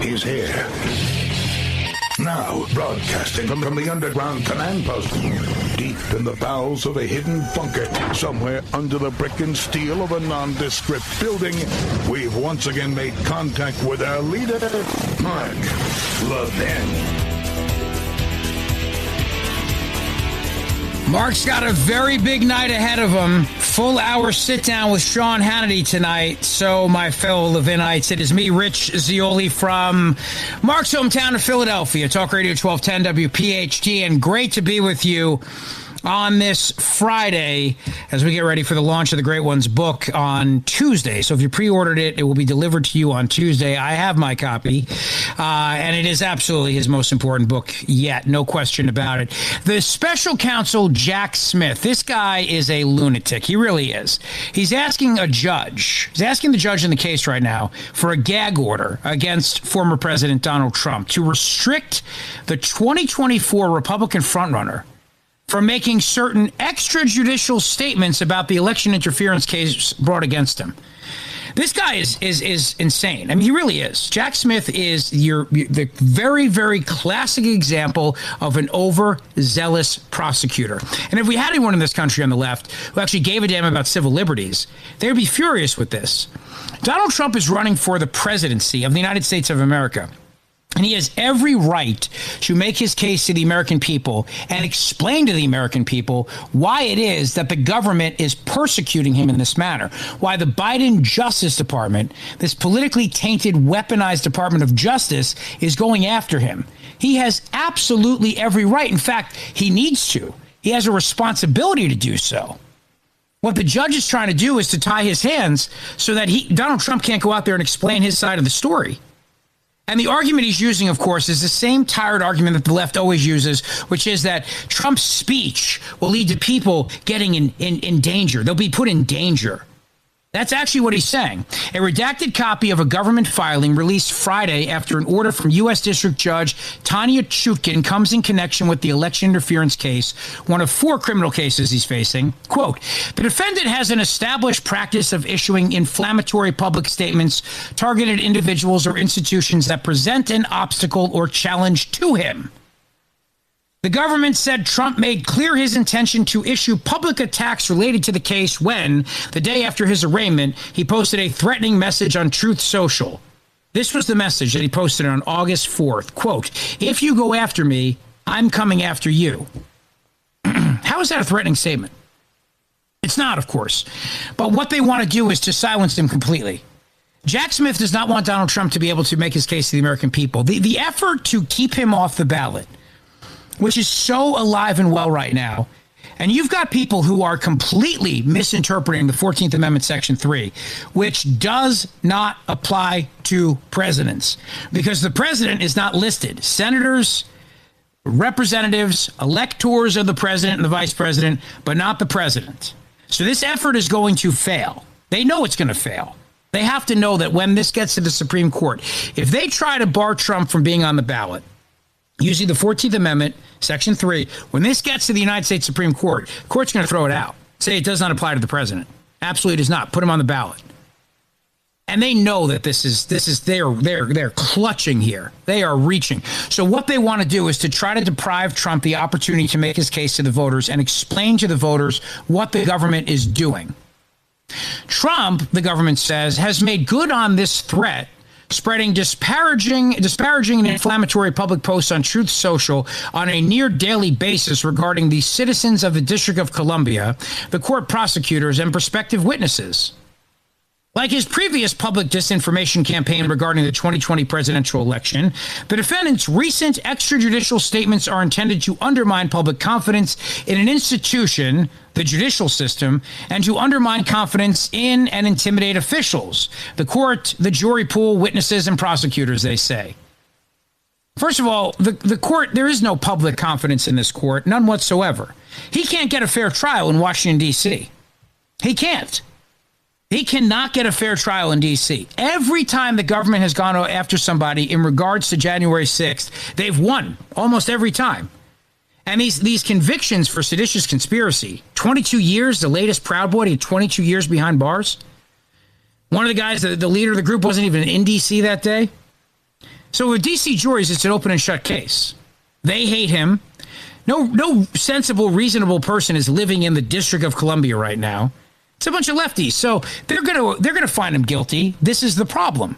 He's here. Now, broadcasting from the underground command post, deep in the bowels of a hidden bunker, somewhere under the brick and steel of a nondescript building, we've once again made contact with our leader, Mark Levin. Mark's got a very big night ahead of him. Full hour sit down with Sean Hannity tonight. So, my fellow Levinites, it is me, Rich Zeoli, from Mark's hometown of Philadelphia, Talk Radio 1210 WPHT, and great to be with you on this Friday as we get ready for the launch of the Great Ones book on Tuesday. So if you pre-ordered it, it will be delivered to you on Tuesday. I have my copy, and it is absolutely his most important book yet, no question about it. The special counsel, Jack Smith, this guy is a lunatic. He really is. He's asking the judge in the case right now for a gag order against former President Donald Trump to restrict the 2024 Republican frontrunner from making certain extrajudicial statements about the election interference case brought against him. This guy is insane. I mean, he really is. Jack Smith is the very, very classic example of an overzealous prosecutor. And if we had anyone in this country on the left who actually gave a damn about civil liberties, they would be furious with this. Donald Trump is running for the presidency of the United States of America. And he has every right to make his case to the American people and explain to the American people why it is that the government is persecuting him in this manner, why the Biden Justice Department, this politically tainted, weaponized Department of Justice, is going after him. He has absolutely every right. In fact, he needs to. He has a responsibility to do so. What the judge is trying to do is to tie his hands so that Donald Trump can't go out there and explain his side of the story. And the argument he's using, of course, is the same tired argument that the left always uses, which is that Trump's speech will lead to people getting in danger. They'll be put in danger. That's actually what he's saying. A redacted copy of a government filing released Friday after an order from U.S. District Judge Tanya Chutkin comes in connection with the election interference case, one of 4 criminal cases he's facing. Quote, the defendant has an established practice of issuing inflammatory public statements targeted at individuals or institutions that present an obstacle or challenge to him. The government said Trump made clear his intention to issue public attacks related to the case when, the day after his arraignment, he posted a threatening message on Truth Social. This was the message that he posted on August 4th. Quote, if you go after me, I'm coming after you. How is that a threatening statement? It's not, of course. But what they want to do is to silence him completely. Jack Smith does not want Donald Trump to be able to make his case to the American people. The effort to keep him off the ballot, which is so alive and well right now. And you've got people who are completely misinterpreting the 14th Amendment, Section 3, which does not apply to presidents because the president is not listed. Senators, representatives, electors of the president and the vice president, but not the president. So this effort is going to fail. They know it's going to fail. They have to know that when this gets to the Supreme Court, if they try to bar Trump from being on the ballot, using the 14th Amendment, Section 3, when this gets to the United States Supreme Court, the court's going to throw it out. Say it does not apply to the president. Absolutely does not. Put him on the ballot. And they know that this is they're clutching here. They are reaching. So what they want to do is to try to deprive Trump the opportunity to make his case to the voters and explain to the voters what the government is doing. Trump, the government says, has made good on this threat, spreading disparaging and inflammatory public posts on Truth Social on a near daily basis regarding the citizens of the District of Columbia, the court prosecutors, and prospective witnesses. Like his previous public disinformation campaign regarding the 2020 presidential election, the defendant's recent extrajudicial statements are intended to undermine public confidence in an institution, the judicial system, and to undermine confidence in and intimidate officials, the court, the jury pool, witnesses, and prosecutors, they say. First of all, the court, there is no public confidence in this court, none whatsoever. He can't get a fair trial in Washington, D.C. He can't. He cannot get a fair trial in D.C. Every time the government has gone after somebody in regards to January 6th, they've won almost every time. And these convictions for seditious conspiracy, 22 years, the latest Proud Boy, 22 years behind bars. One of the guys, the leader of the group, wasn't even in D.C. that day. So with DC juries, it's an open and shut case. They hate him. No sensible, reasonable person is living in the District of Columbia right now. It's a bunch of lefties. So they're gonna find him guilty. This is the problem.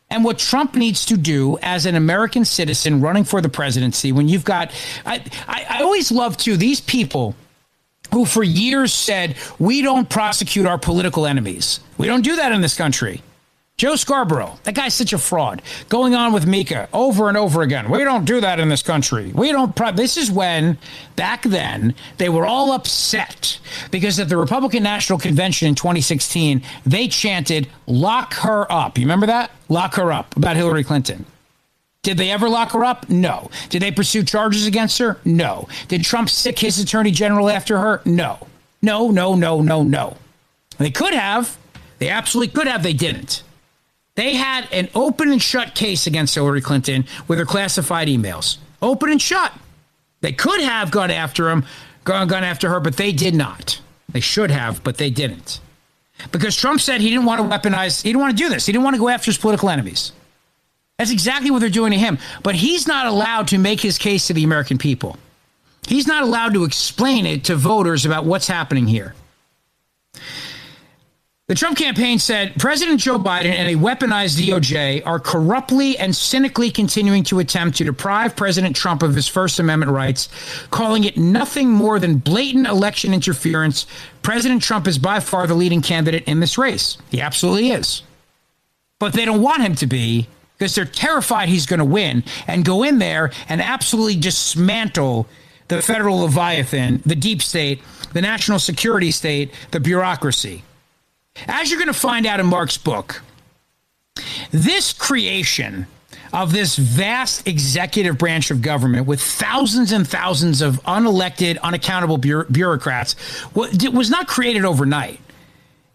And what Trump needs to do as an American citizen running for the presidency, when you've got, I always love to these people who for years said, we don't prosecute our political enemies. We don't do that in this country. Joe Scarborough, that guy's such a fraud. Going on with Mika over and over again. We don't do that in this country. We don't. This is when, back then, they were all upset because at the Republican National Convention in 2016, they chanted, lock her up. You remember that? Lock her up, about Hillary Clinton. Did they ever lock her up? No. Did they pursue charges against her? No. Did Trump sick his attorney general after her? No. No. They could have. They absolutely could have. They didn't. They had an open and shut case against Hillary Clinton with her classified emails. Open and shut. They could have gone after her, but they did not. They should have, but they didn't. Because Trump said he didn't want to weaponize, he didn't want to do this. He didn't want to go after his political enemies. That's exactly what they're doing to him. But he's not allowed to make his case to the American people. He's not allowed to explain it to voters about what's happening here. The Trump campaign said President Joe Biden and a weaponized DOJ are corruptly and cynically continuing to attempt to deprive President Trump of his First Amendment rights, calling it nothing more than blatant election interference. President Trump is by far the leading candidate in this race. He absolutely is. But they don't want him to be because they're terrified he's going to win and go in there and absolutely dismantle the federal Leviathan, the deep state, the national security state, the bureaucracy. As you're going to find out in Mark's book, this creation of this vast executive branch of government with thousands and thousands of unelected, unaccountable bureaucrats was not created overnight.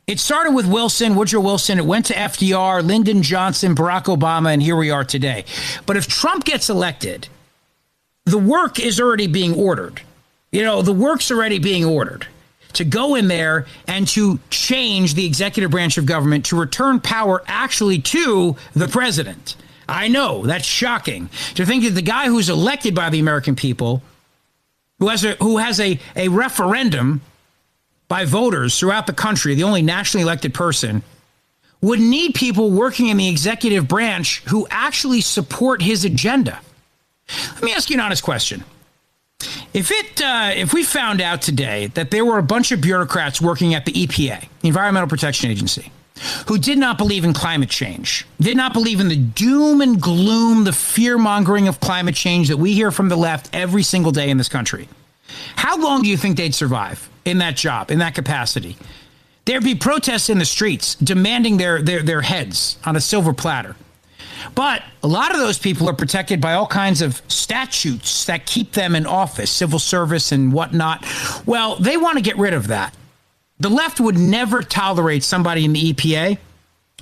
It started with Wilson, Woodrow Wilson. It went to FDR, Lyndon Johnson, Barack Obama, and here we are today. But if Trump gets elected, the work is already being ordered. The work's already being ordered to go in there and to change the executive branch of government, to return power actually to the president. I know, that's shocking. To think that the guy who's elected by the American people, who has a referendum by voters throughout the country, the only nationally elected person, would need people working in the executive branch who actually support his agenda. Let me ask you an honest question. If we found out today that there were a bunch of bureaucrats working at the EPA, the Environmental Protection Agency, who did not believe in climate change, did not believe in the doom and gloom, the fear-mongering of climate change that we hear from the left every single day in this country, how long do you think they'd survive in that job, in that capacity? There'd be protests in the streets demanding their heads on a silver platter. But a lot of those people are protected by all kinds of statutes that keep them in office, civil service and whatnot. Well, they want to get rid of that. The left would never tolerate somebody in the EPA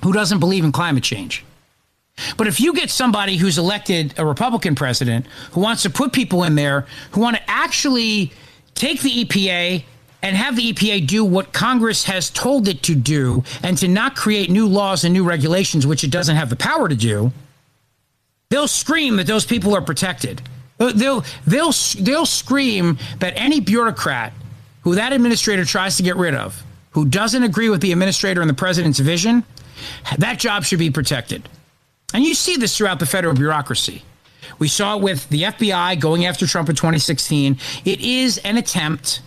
who doesn't believe in climate change. But if you get somebody who's elected a Republican president who wants to put people in there who want to actually take the EPA and have the EPA do what Congress has told it to do and to not create new laws and new regulations, which it doesn't have the power to do, they'll scream that those people are protected. They'll scream that any bureaucrat who that administrator tries to get rid of, who doesn't agree with the administrator and the president's vision, that job should be protected. And you see this throughout the federal bureaucracy. We saw it with the FBI going after Trump in 2016. It is an attempt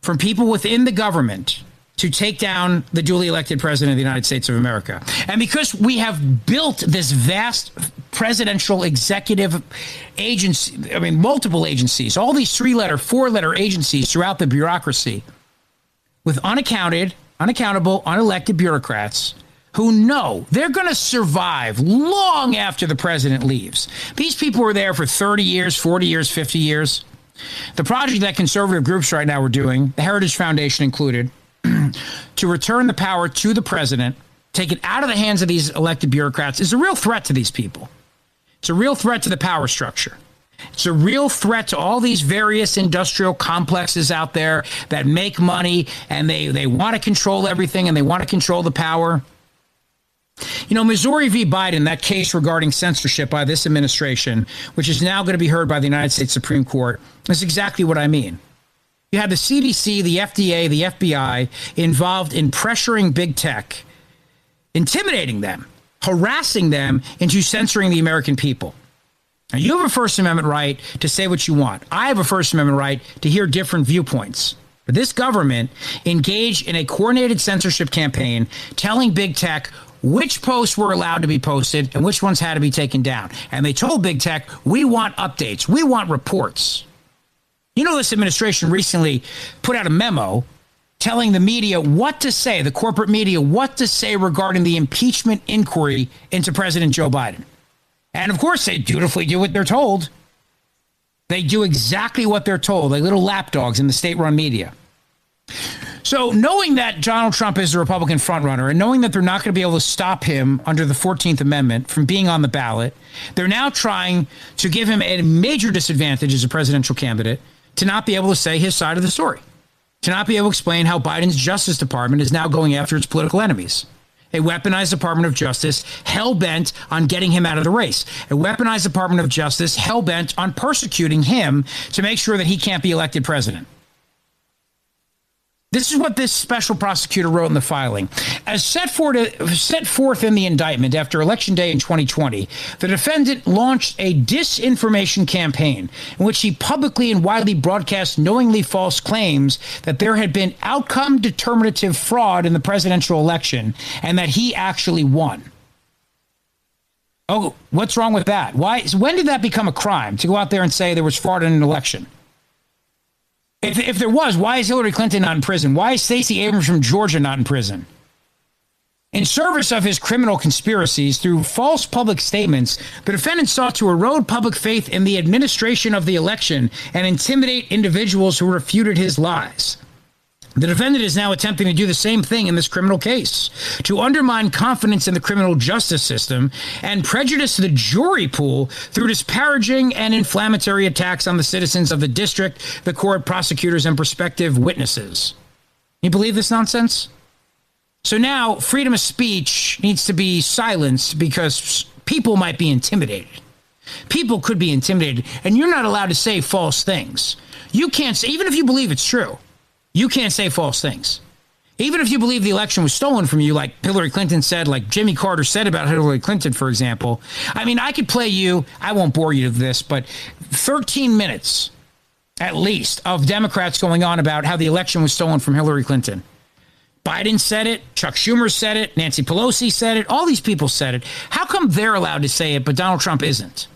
from people within the government to take down the duly elected president of the United States of America. And because we have built this vast presidential executive agency, multiple agencies, all these 3-letter, 4-letter agencies throughout the bureaucracy with unaccountable, unelected bureaucrats who know they're going to survive long after the president leaves. These people were there for 30 years, 40 years, 50 years. The project that conservative groups right now are doing, the Heritage Foundation included, to return the power to the president, take it out of the hands of these elected bureaucrats, is a real threat to these people. It's a real threat to the power structure. It's a real threat to all these various industrial complexes out there that make money and they want to control everything and they want to control the power. You know, Missouri v. Biden, that case regarding censorship by this administration, which is now going to be heard by the United States Supreme Court, is exactly what I mean. You have the CDC, the FDA, the FBI involved in pressuring big tech, intimidating them, harassing them into censoring the American people. Now, you have a First Amendment right to say what you want. I have a First Amendment right to hear different viewpoints. But this government engaged in a coordinated censorship campaign telling big tech which posts were allowed to be posted and which ones had to be taken down. And they told big tech, we want updates. We want reports. You know, this administration recently put out a memo telling the media what to say, the corporate media, what to say regarding the impeachment inquiry into President Joe Biden. And of course, they dutifully do what they're told. They do exactly what they're told, like little lapdogs in the state-run media. So knowing that Donald Trump is the Republican frontrunner and knowing that they're not going to be able to stop him under the 14th Amendment from being on the ballot, they're now trying to give him a major disadvantage as a presidential candidate to not be able to say his side of the story, to not be able to explain how Biden's Justice Department is now going after its political enemies. A weaponized Department of Justice hell-bent on getting him out of the race. A weaponized Department of Justice hell-bent on persecuting him to make sure that he can't be elected president. This is what this special prosecutor wrote in the filing. As set forth in the indictment after Election Day in 2020, the defendant launched a disinformation campaign in which he publicly and widely broadcast knowingly false claims that there had been outcome determinative fraud in the presidential election and that he actually won. Oh, what's wrong with that? When did that become a crime to go out there and say there was fraud in an election? If there was, why is Hillary Clinton not in prison? Why is Stacey Abrams from Georgia not in prison? In service of his criminal conspiracies through false public statements, the defendant sought to erode public faith in the administration of the election and intimidate individuals who refuted his lies. The defendant is now attempting to do the same thing in this criminal case, to undermine confidence in the criminal justice system and prejudice the jury pool through disparaging and inflammatory attacks on the citizens of the district, the court, prosecutors, and prospective witnesses. You believe this nonsense? So now freedom of speech needs to be silenced because people might be intimidated. People could be intimidated, and you're not allowed to say false things. You can't say, even if you believe it's true. You can't say false things. Even if you believe the election was stolen from you, like Hillary Clinton said, like Jimmy Carter said about Hillary Clinton, for example. I mean, I could play you, I won't bore you to this, but 13 minutes at least of Democrats going on about how the election was stolen from Hillary Clinton. Biden said it, Chuck Schumer said it, Nancy Pelosi said it, all these people said it. How come they're allowed to say it, but Donald Trump isn't?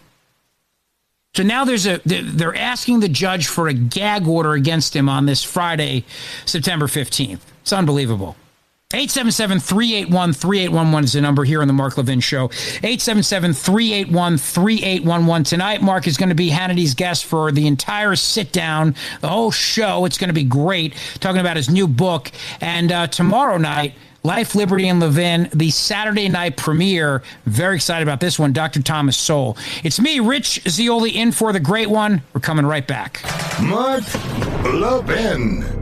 So now they're asking the judge for a gag order against him on this Friday, September 15th. It's unbelievable. 877-381-3811 is the number here on the Mark Levin Show. 877-381-3811. Tonight, Mark is going to be Hannity's guest for the entire sit-down, the whole show. It's going to be great, talking about his new book. And tomorrow night, Life, Liberty, and Levin, the Saturday night premiere. Very excited about this one, Dr. Thomas Sowell. It's me, Rich Zeoli, in for the great one. We're coming right back. Mark Levin.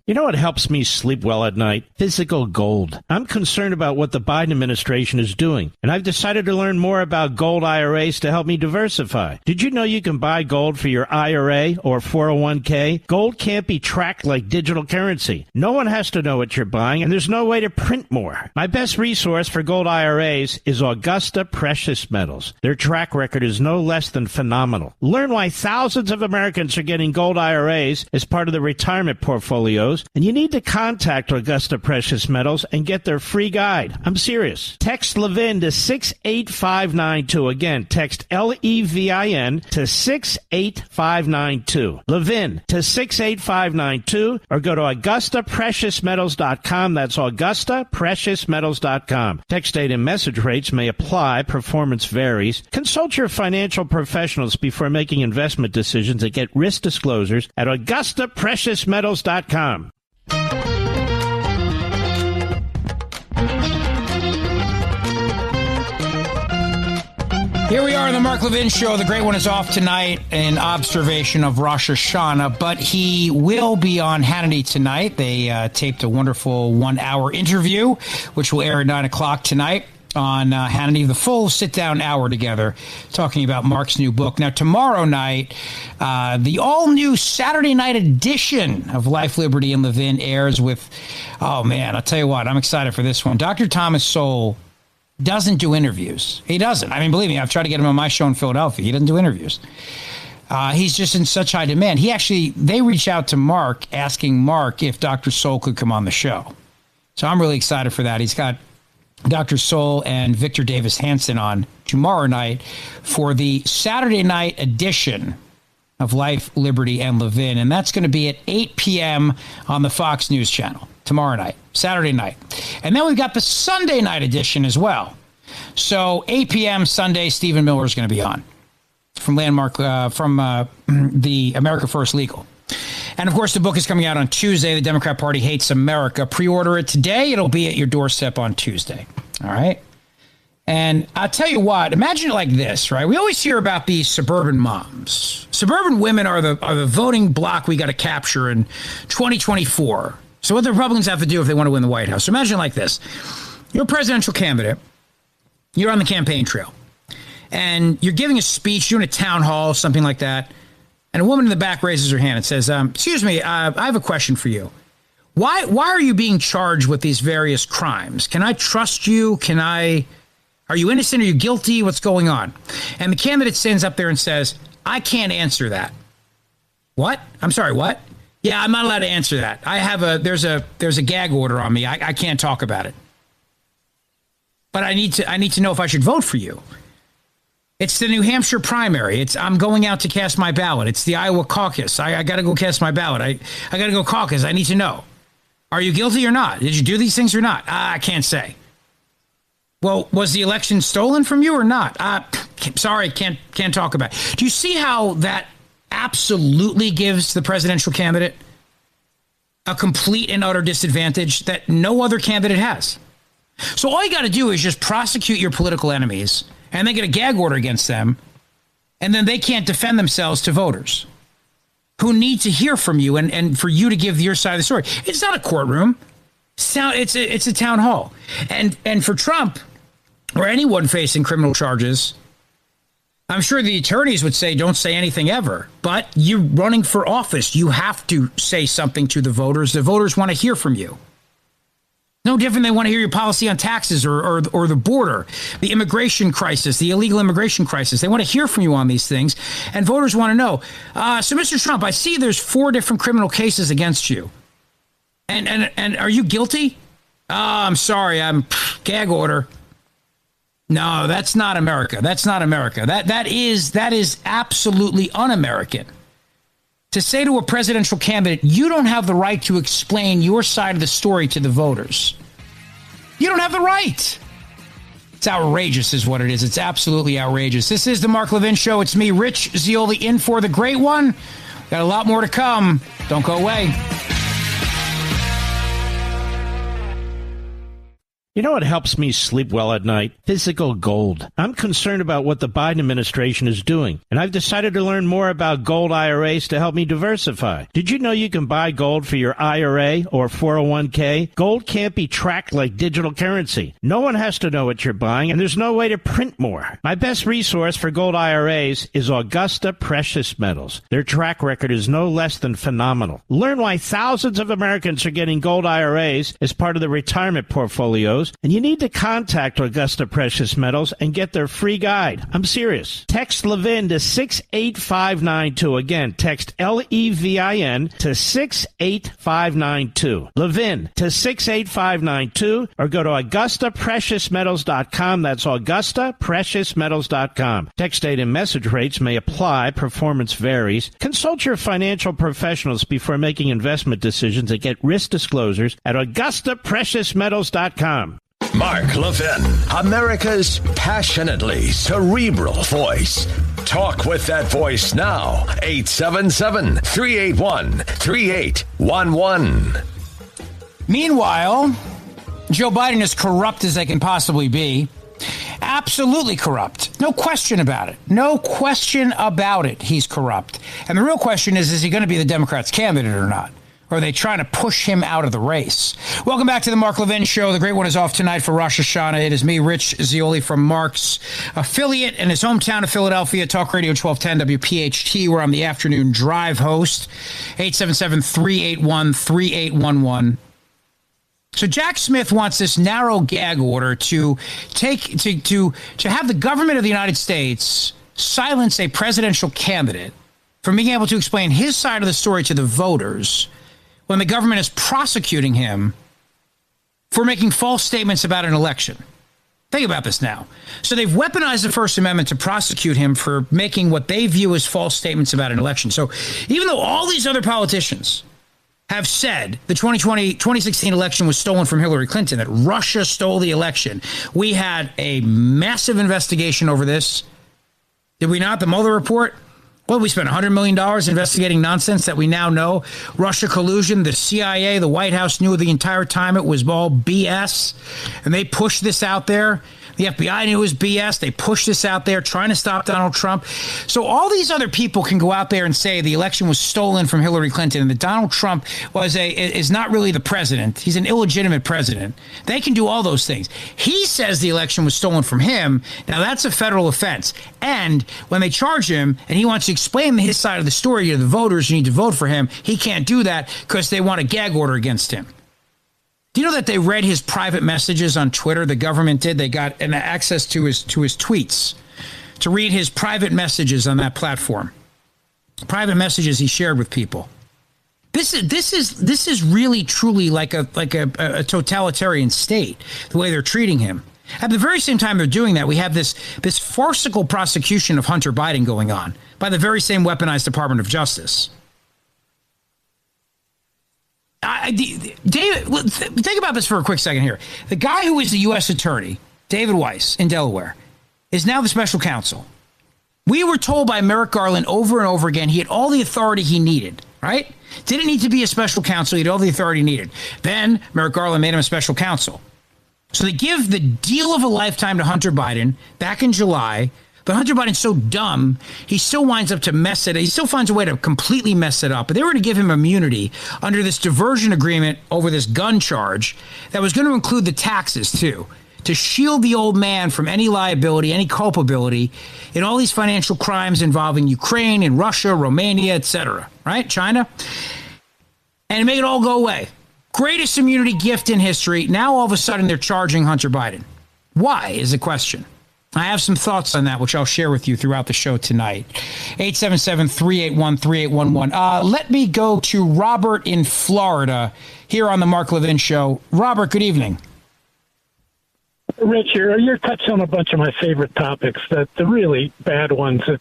You know what helps me sleep well at night? Physical gold. I'm concerned about what the Biden administration is doing, and I've decided to learn more about gold IRAs to help me diversify. Did you know you can buy gold for your IRA or 401k? Gold can't be tracked like digital currency. No one has to know what you're buying, and there's no way to print more. My best resource for gold IRAs is Augusta Precious Metals. Their track record is no less than phenomenal. Learn why thousands of Americans are getting gold IRAs as part of their retirement portfolios. And you need to contact Augusta Precious Metals and get their free guide. I'm serious. Text Levin to 68592. Again, text LEVIN to 68592. Levin to 68592, or go to AugustaPreciousMetals.com. That's AugustaPreciousMetals.com. Text date and message rates may apply. Performance varies. Consult your financial professionals before making investment decisions and get risk disclosures at AugustaPreciousMetals.com. Here we are on the Mark Levin Show. The great one is off tonight in observation of Rosh Hashanah, but he will be on Hannity tonight. They taped a wonderful 1-hour interview, which will air at 9 o'clock tonight on Hannity, the full sit-down hour together, talking about Mark's new book. Now, tomorrow night, the all-new Saturday night edition of Life, Liberty, and Levin airs with, oh, man, I'll tell you what, I'm excited for this one. Dr. Thomas Sowell doesn't do interviews. He doesn't. I mean, believe me, I've tried to get him on my show in Philadelphia. He doesn't do interviews. He's just in such high demand. They reached out to Mark, asking Mark if Dr. Sowell could come on the show. So I'm really excited for that. He's got Dr. Sowell and Victor Davis Hanson on tomorrow night for the Saturday night edition of Life, Liberty, and Levin. And that's going to be at 8 p.m. on the Fox News channel tomorrow night, Saturday night. And then we've got the Sunday night edition as well. So 8 p.m. Sunday, Stephen Miller is going to be on from Landmark, the America First Legal. And, of course, the book is coming out on Tuesday. The Democrat Party Hates America. Pre-order it today. It'll be at your doorstep on Tuesday. All right? And I'll tell you what, imagine it like this, right? We always hear about these suburban moms. Suburban women are the voting bloc we got to capture in 2024. So what the Republicans have to do if they want to win the White House. So imagine it like this. You're a presidential candidate. You're on the campaign trail. And you're giving a speech, doing a town hall, something like that. And a woman in the back raises her hand and says, excuse me, I have a question for you. Why are you being charged with these various crimes? Can I trust you? Are you innocent? Are you guilty? What's going on? And the candidate stands up there and says, I can't answer that. What? I'm sorry, what? Yeah, I'm not allowed to answer that. There's a gag order on me. I can't talk about it. But I need to know if I should vote for you. It's the New Hampshire primary. I'm going out to cast my ballot. It's the Iowa caucus. I got to go cast my ballot. I got to go caucus. I need to know. Are you guilty or not? Did you do these things or not? I can't say. Well, was the election stolen from you or not? Sorry, can't talk about it. Do you see how that absolutely gives the presidential candidate a complete and utter disadvantage that no other candidate has? So all you got to do is just prosecute your political enemies and they get a gag order against them, and then they can't defend themselves to voters who need to hear from you and for you to give your side of the story. It's not a courtroom. It's a town hall. And for Trump or anyone facing criminal charges, I'm sure the attorneys would say don't say anything ever. But you're running for office. You have to say something to the voters. The voters want to hear from you. No different. They want to hear your policy on taxes or the border, the immigration crisis, the illegal immigration crisis. They want to hear from you on these things. And voters want to know. So, Mr. Trump, I see there's 4 different criminal cases against you. And are you guilty? I'm sorry. I'm gag order. No, that's not America. That's not America. That is absolutely un-American. To say to a presidential candidate, you don't have the right to explain your side of the story to the voters. You don't have the right. It's outrageous is what it is. It's absolutely outrageous. This is the Mark Levin Show. It's me, Rich Zeoli, in for the great one. Got a lot more to come. Don't go away. You know what helps me sleep well at night? Physical gold. I'm concerned about what the Biden administration is doing, and I've decided to learn more about gold IRAs to help me diversify. Did you know you can buy gold for your IRA or 401k? Gold can't be tracked like digital currency. No one has to know what you're buying, and there's no way to print more. My best resource for gold IRAs is Augusta Precious Metals. Their track record is no less than phenomenal. Learn why thousands of Americans are getting gold IRAs as part of their retirement portfolios, and you need to contact Augusta Precious Metals and get their free guide. I'm serious. Text Levin to 68592. Again, text LEVIN to 68592. Levin to 68592, or go to AugustaPreciousMetals.com. That's AugustaPreciousMetals.com. Text date and message rates may apply. Performance varies. Consult your financial professionals before making investment decisions and get risk disclosures at AugustaPreciousMetals.com. Mark Levin, America's passionately cerebral voice. Talk with that voice now. 877-381-3811. Meanwhile, Joe Biden, as corrupt as they can possibly be, absolutely corrupt. No question about it. No question about it. He's corrupt. And the real question is he going to be the Democrats' candidate or not? Or are they trying to push him out of the race? Welcome back to the Mark Levin Show. The great one is off tonight for Rosh Hashanah. It is me, Rich Zeoli, from Mark's affiliate in his hometown of Philadelphia, Talk Radio 1210 WPHT, where I'm the afternoon drive host. 877-381-3811. So Jack Smith wants this narrow gag order to have the government of the United States silence a presidential candidate from being able to explain his side of the story to the voters when the government is prosecuting him for making false statements about an election. Think about this now. So they've weaponized the First Amendment to prosecute him for making what they view as false statements about an election. So even though all these other politicians have said the 2016 election was stolen from Hillary Clinton, that Russia stole the election, we had a massive investigation over this. Did we not? The Mueller report? Well, we spent $100 million investigating nonsense that we now know. Russia collusion, the CIA, the White House knew the entire time it was all BS. And they pushed this out there. The FBI knew it was BS. They pushed this out there trying to stop Donald Trump. So all these other people can go out there and say the election was stolen from Hillary Clinton and that Donald Trump is not really the president. He's an illegitimate president. They can do all those things. He says the election was stolen from him. Now, that's a federal offense. And when they charge him and he wants to explain his side of the story to the voters who need to vote for him, he can't do that because they want a gag order against him. Do you know that they read his private messages on Twitter? The government did. They got an access to his tweets to read his private messages on that platform. Private messages he shared with people. This is really truly like a totalitarian state, the way they're treating him. At the very same time they're doing that, we have this farcical prosecution of Hunter Biden going on by the very same weaponized Department of Justice. David, think about this for a quick second here. The guy who is the U.S. attorney, David Weiss in Delaware, is now the special counsel. We were told by Merrick Garland over and over again he had all the authority he needed, right? Didn't need to be a special counsel. He had all the authority he needed. Then Merrick Garland made him a special counsel. So they give the deal of a lifetime to Hunter Biden back in July. But Hunter Biden's so dumb, he still winds up to mess it. He still finds a way to completely mess it up. But they were going to give him immunity under this diversion agreement over this gun charge that was going to include the taxes, too, to shield the old man from any liability, any culpability in all these financial crimes involving Ukraine and Russia, Romania, etc., right? China. And make it all go away. Greatest immunity gift in history. Now, all of a sudden, they're charging Hunter Biden. Why is the question. I have some thoughts on that, which I'll share with you throughout the show tonight. 877-381-3811. Let me go to Robert in Florida here on the Mark Levin Show. Robert, good evening. Rich, you're touching on a bunch of my favorite topics, the really bad ones. I'm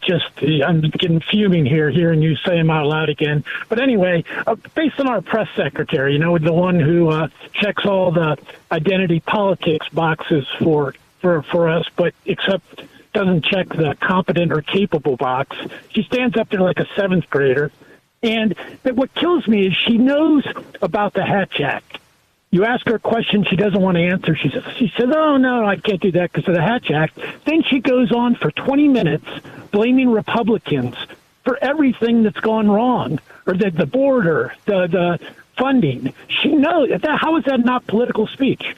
getting fuming here, hearing you say them out loud again. But anyway, based on our press secretary, the one who checks all the identity politics boxes for us, but except doesn't check the competent or capable box. She stands up there like a seventh grader. And what kills me is she knows about the Hatch Act. You ask her a question she doesn't want to answer. She says, oh, no, I can't do that because of the Hatch Act. Then she goes on for 20 minutes blaming Republicans for everything that's gone wrong, or the border, the funding. She knows that. How is that not political speech?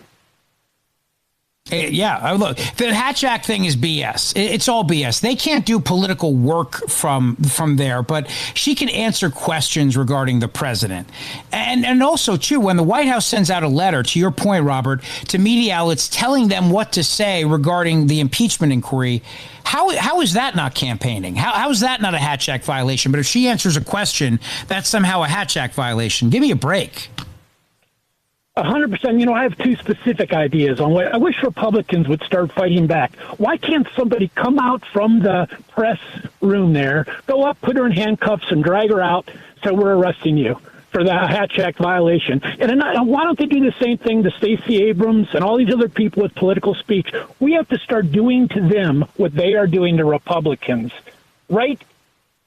Yeah, look, the Hatch Act thing is BS. It's all BS. They can't do political work from there, but she can answer questions regarding the president. And also, too, when the White House sends out a letter, to your point, Robert, to media outlets telling them what to say regarding the impeachment inquiry, how is that not campaigning? How is that not a Hatch Act violation? But if she answers a question, that's somehow a Hatch Act violation. Give me a break. 100%. I have two specific ideas on what I wish Republicans would start fighting back. Why can't somebody come out from the press room there, go up, put her in handcuffs, and drag her out, so we're arresting you for the Hatch Act violation? And why don't they do the same thing to Stacey Abrams and all these other people with political speech? We have to start doing to them what they are doing to Republicans. Right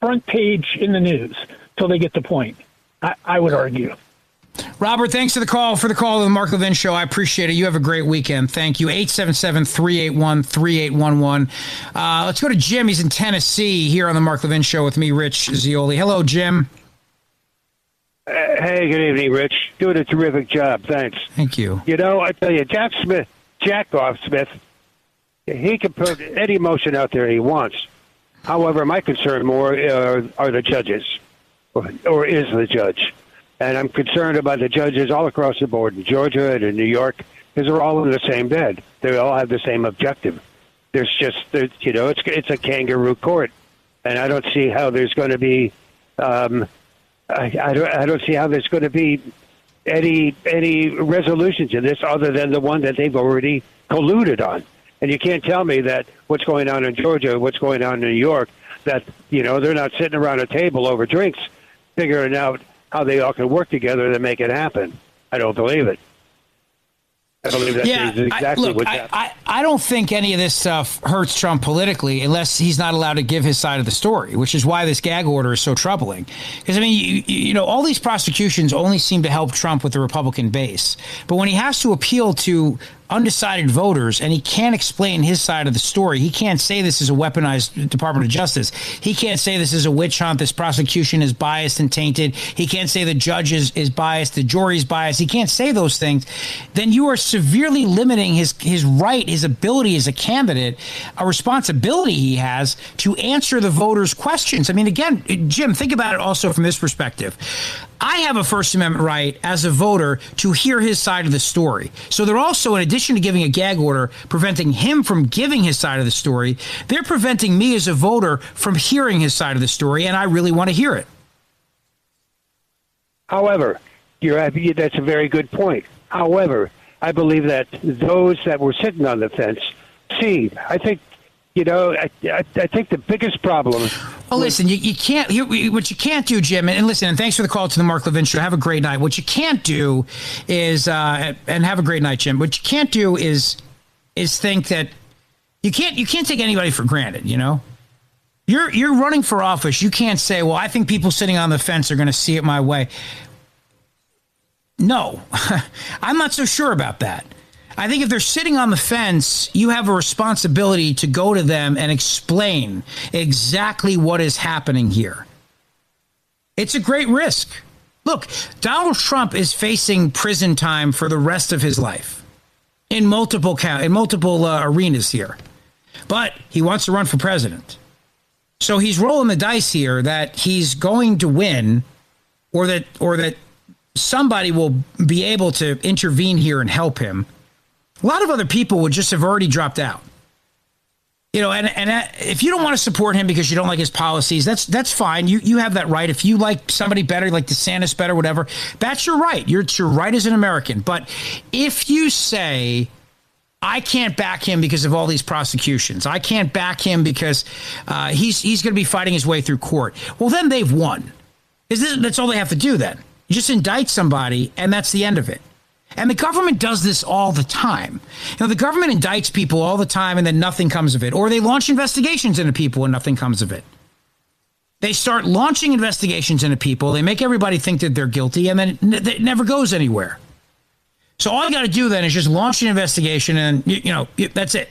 front page in the news till they get the point, I would argue. Robert, thanks for the call to the Mark Levin Show. I appreciate it. You have a great weekend. Thank you. 877-381-3811. Let's go to Jim. He's in Tennessee here on the Mark Levin Show with me, Rich Zeoli. Hello, Jim. Hey, good evening, Rich. Doing a terrific job. Thanks. Thank you. You know, I tell you, Jack Smith, he can put any motion out there he wants. However, my concern more are the judges, or is the judge. And I'm concerned about the judges all across the board in Georgia and in New York, because they're all in the same bed. They all have the same objective. It's a kangaroo court. And I don't see how there's going to be, I don't see how there's going to be any resolution to this other than the one that they've already colluded on. And you can't tell me that what's going on in Georgia, what's going on in New York, that, they're not sitting around a table over drinks figuring out how they all can work together to make it happen. I don't believe it. I believe that is exactly what's happening. I don't think any of this stuff hurts Trump politically unless he's not allowed to give his side of the story, which is why this gag order is so troubling. Because, I mean, all these prosecutions only seem to help Trump with the Republican base. But when he has to appeal to undecided voters and he can't explain his side of the story, he can't say this is a weaponized Department of Justice. He can't say this is a witch hunt. This prosecution is biased and tainted. He can't say the judge is biased. The jury's biased. He can't say those things. Then you are severely limiting his right, his ability as a candidate, a responsibility he has to answer the voters' questions. I mean, again, Jim, think about it also from this perspective. I have a First Amendment right as a voter to hear his side of the story. So they're also, in addition to giving a gag order, preventing him from giving his side of the story, they're preventing me as a voter from hearing his side of the story, and I really want to hear it. However, that's a very good point. However, I believe that those that were sitting on the fence I think the biggest problem. Well, listen, you can't. What you can't do, Jim, and listen, and thanks for the call to the Mark Levin Show. Have a great night. What you can't do is, and have a great night, Jim. What you can't do is think that you can't take anybody for granted. You're running for office. You can't say, well, I think people sitting on the fence are going to see it my way. No, I'm not so sure about that. I think if they're sitting on the fence, you have a responsibility to go to them and explain exactly what is happening here. It's a great risk. Look, Donald Trump is facing prison time for the rest of his life in multiple arenas here. But he wants to run for president. So he's rolling the dice here that he's going to win or that somebody will be able to intervene here and help him. A lot of other people would just have already dropped out. And if you don't want to support him because you don't like his policies, that's fine. You have that right. If you like somebody better, like DeSantis better, whatever, that's your right. It's your right as an American. But if you say, I can't back him because of all these prosecutions, I can't back him because he's going to be fighting his way through court, well, then they've won. That's all they have to do then. You just indict somebody, and that's the end of it. And the government does this all the time. The government indicts people all the time and then nothing comes of it. Or they launch investigations into people and nothing comes of it. They start launching investigations into people. They make everybody think that they're guilty and then it never goes anywhere. So all you got to do then is just launch an investigation and, that's it.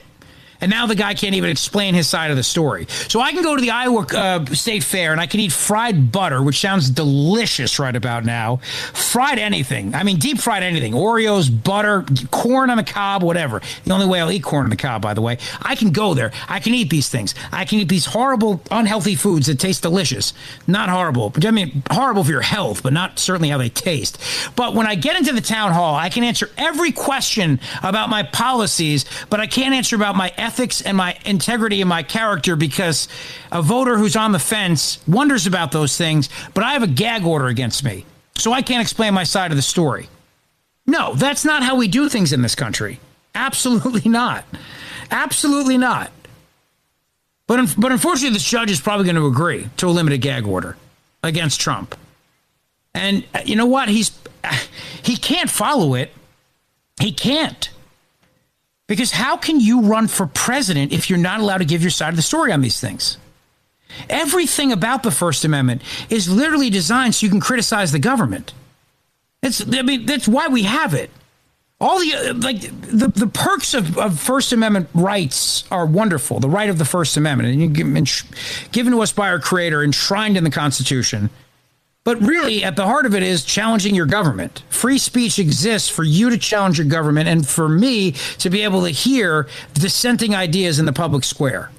And now the guy can't even explain his side of the story. So I can go to the Iowa State Fair and I can eat fried butter, which sounds delicious right about now. Fried anything. I mean, deep fried anything. Oreos, butter, corn on the cob, whatever. The only way I'll eat corn on the cob, by the way. I can go there. I can eat these things. I can eat these horrible, unhealthy foods that taste delicious. Not horrible. I mean, horrible for your health, but not certainly how they taste. But when I get into the town hall, I can answer every question about my policies, but I can't answer about my ethics and my integrity and my character because a voter who's on the fence wonders about those things, but I have a gag order against me, so I can't explain my side of the story. No, that's not how we do things in this country. Absolutely not. Absolutely not. But unfortunately, this judge is probably going to agree to a limited gag order against Trump. And you know what? He can't follow it. He can't. Because how can you run for president if you're not allowed to give your side of the story on these things? Everything about the First Amendment is literally designed so you can criticize the government. That's why we have it. All the perks of First Amendment rights are wonderful. The right of the First Amendment, and given to us by our Creator, enshrined in the Constitution. But really, at the heart of it is challenging your government. Free speech exists for you to challenge your government, and for me to be able to hear dissenting ideas in the public square.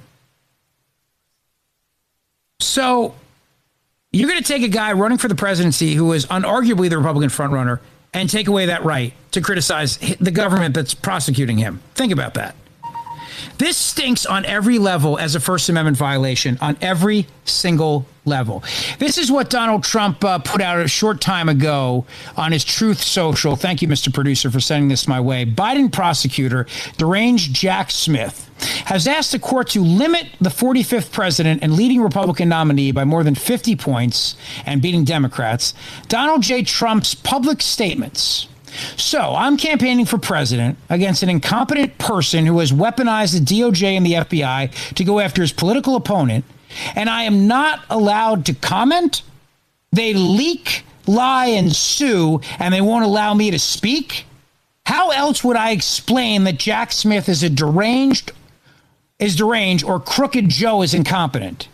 So, you're going to take a guy running for the presidency who is unarguably the Republican frontrunner and take away that right to criticize the government that's prosecuting him. Think about that. This stinks on every level as a First Amendment violation, on every single level. This is what Donald Trump put out a short time ago on his Truth Social. Thank you, Mr. Producer, for sending this my way. Biden prosecutor, deranged Jack Smith, has asked the court to limit the 45th president and leading Republican nominee by more than 50 points and beating Democrats, Donald J. Trump's public statements. So, I'm campaigning for president against an incompetent person who has weaponized the DOJ and the FBI to go after his political opponent, and I am not allowed to comment? They leak, lie, and sue, and they won't allow me to speak? How else would I explain that Jack Smith is deranged or Crooked Joe is incompetent?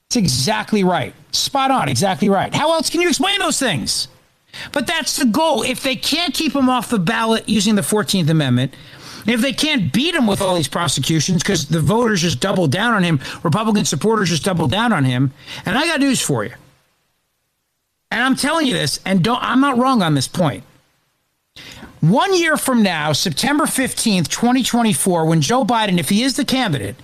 It's exactly right. Spot on, exactly right. How else can you explain those things? But that's the goal. If they can't keep him off the ballot using the 14th Amendment, if they can't beat him with all these prosecutions because the voters just double down on him, Republican supporters just double down on him, and I got news for you. And I'm telling you this, and I'm not wrong on this point. 1 year from now, September 15th, 2024, when Joe Biden, if he is the candidate,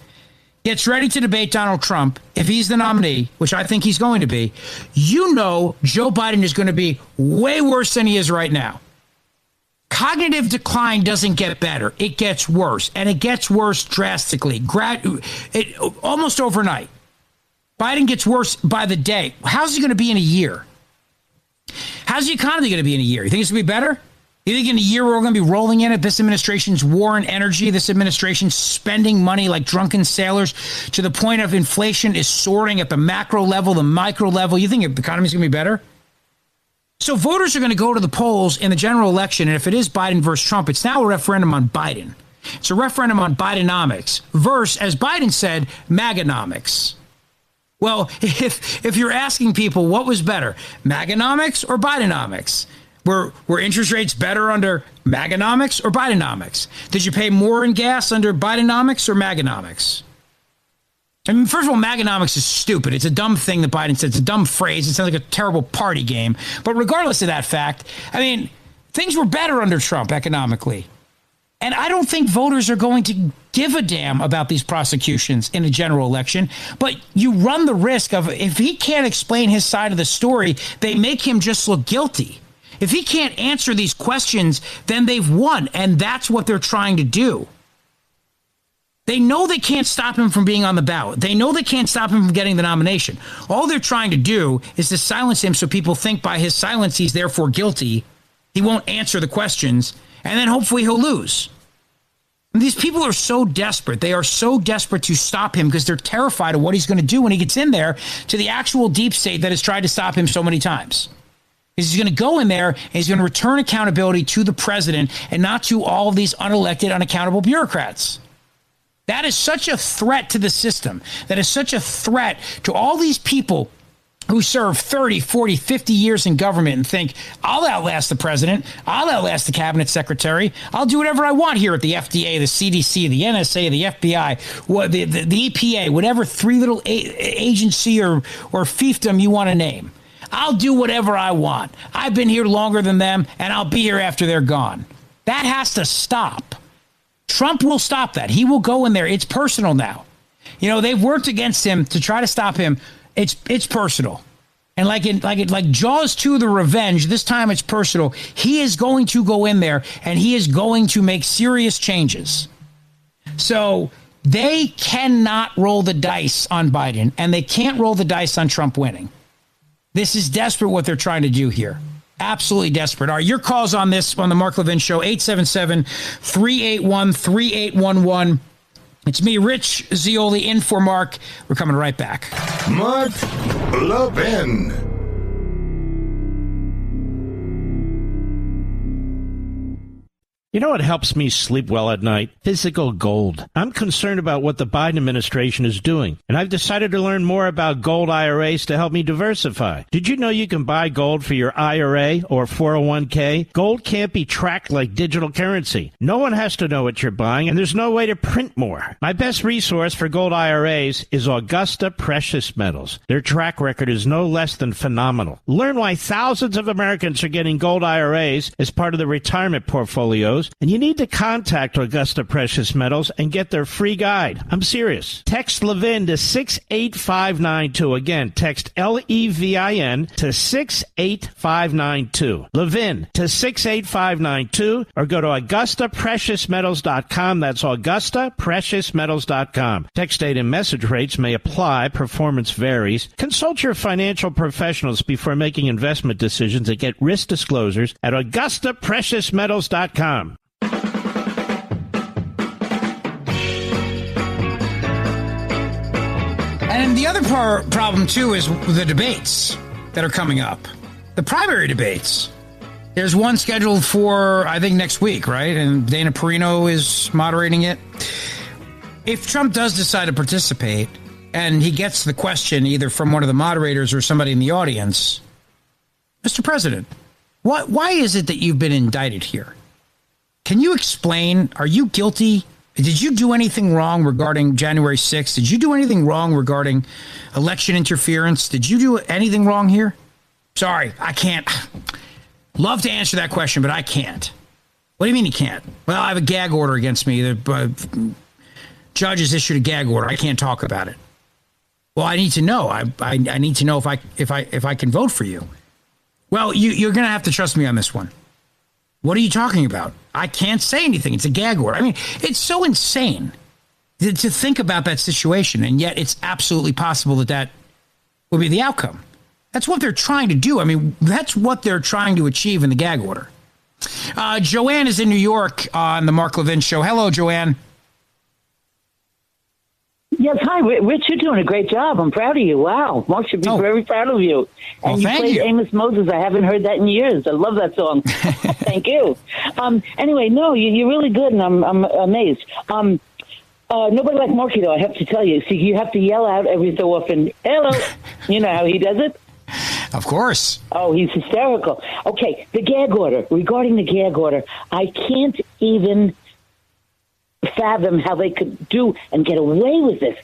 gets ready to debate Donald Trump, if he's the nominee, which I think he's going to be, you know Joe Biden is going to be way worse than he is right now. Cognitive decline doesn't get better. It gets worse, and it gets worse drastically, almost overnight. Biden gets worse by the day. How's he going to be in a year? How's the economy going to be in a year? You think it's going to be better? You think in a year we're going to be rolling in at this administration's war on energy, this administration's spending money like drunken sailors to the point of inflation is soaring at the macro level, the micro level? You think the economy's going to be better? So voters are going to go to the polls in the general election, and if it is Biden versus Trump, it's now a referendum on Biden. It's a referendum on Bidenomics versus, as Biden said, MAGAnomics. Well, if you're asking people what was better, MAGAnomics or Bidenomics? Were interest rates better under MAGAnomics or Bidenomics? Did you pay more in gas under Bidenomics or MAGAnomics? I mean, first of all, MAGAnomics is stupid. It's a dumb thing that Biden said. It's a dumb phrase. It sounds like a terrible party game. But regardless of that fact, I mean, things were better under Trump economically. And I don't think voters are going to give a damn about these prosecutions in a general election. But you run the risk of, if he can't explain his side of the story, they make him just look guilty. If he can't answer these questions, then they've won, and that's what they're trying to do. They know they can't stop him from being on the ballot. They know they can't stop him from getting the nomination. All they're trying to do is to silence him so people think by his silence he's therefore guilty. He won't answer the questions, and then hopefully he'll lose. And these people are so desperate. They are so desperate to stop him because they're terrified of what he's going to do when he gets in there to the actual deep state that has tried to stop him so many times. He's going to go in there and he's going to return accountability to the president and not to all of these unelected, unaccountable bureaucrats. That is such a threat to the system. That is such a threat to all these people who serve 30, 40, 50 years in government and think, I'll outlast the president. I'll outlast the cabinet secretary. I'll do whatever I want here at the FDA, the CDC, the NSA, the FBI, the EPA, whatever three little agency or fiefdom you want to name. I'll do whatever I want. I've been here longer than them, and I'll be here after they're gone. That has to stop. Trump will stop that. He will go in there. It's personal now. You know, they've worked against him to try to stop him. It's personal. And like Jaws 2, The Revenge, this time it's personal. He is going to go in there, and he is going to make serious changes. So they cannot roll the dice on Biden, and they can't roll the dice on Trump winning. This is desperate what they're trying to do here. Absolutely desperate. All right, your calls on this on the Mark Levin Show, 877-381-3811. It's me, Rich Zeoli, in for Mark. We're coming right back. Mark Levin. You know what helps me sleep well at night? Physical gold. I'm concerned about what the Biden administration is doing, and I've decided to learn more about gold IRAs to help me diversify. Did you know you can buy gold for your IRA or 401k? Gold can't be tracked like digital currency. No one has to know what you're buying, and there's no way to print more. My best resource for gold IRAs is Augusta Precious Metals. Their track record is no less than phenomenal. Learn why thousands of Americans are getting gold IRAs as part of their retirement portfolios. And you need to contact Augusta Precious Metals and get their free guide. I'm serious. Text Levin to 68592. Again, text LEVIN to 68592. Levin to 68592, or go to AugustaPreciousMetals.com. That's AugustaPreciousMetals.com. Text date and message rates may apply. Performance varies. Consult your financial professionals before making investment decisions and get risk disclosures at AugustaPreciousMetals.com. And the other problem, too, is the debates that are coming up. The primary debates. There's one scheduled for, I think, next week, right? And Dana Perino is moderating it. If Trump does decide to participate, and he gets the question either from one of the moderators or somebody in the audience, Mr. President, why is it that you've been indicted here? Can you explain? Are you guilty? Did you do anything wrong regarding January 6th? Did you do anything wrong regarding election interference? Did you do anything wrong here? Sorry, I can't. Love to answer that question, but I can't. What do you mean you can't? Well, I have a gag order against me. The judge has issued a gag order. I can't talk about it. Well, I need to know. I need to know if I can vote for you. Well, you're going to have to trust me on this one. What are you talking about? I can't say anything. It's a gag order. I mean, it's so insane to think about that situation, and yet it's absolutely possible that will be the outcome. That's what they're trying to do. I mean, that's what they're trying to achieve in the gag order. Joanne is in New York on the Mark Levin Show. Hello, Joanne. Yes, hi, Rich. You're doing a great job. I'm proud of you. Wow. Mark should be very proud of you. And you played Amos Moses. I haven't heard that in years. I love that song. Thank you. Anyway, no, you're really good, and I'm amazed. Nobody like Marky, though, I have to tell you. See, you have to yell out every so often, hello. You know how he does it? Of course. Oh, he's hysterical. Okay, the gag order. Regarding the gag order, I can't even fathom how they could do and get away with this.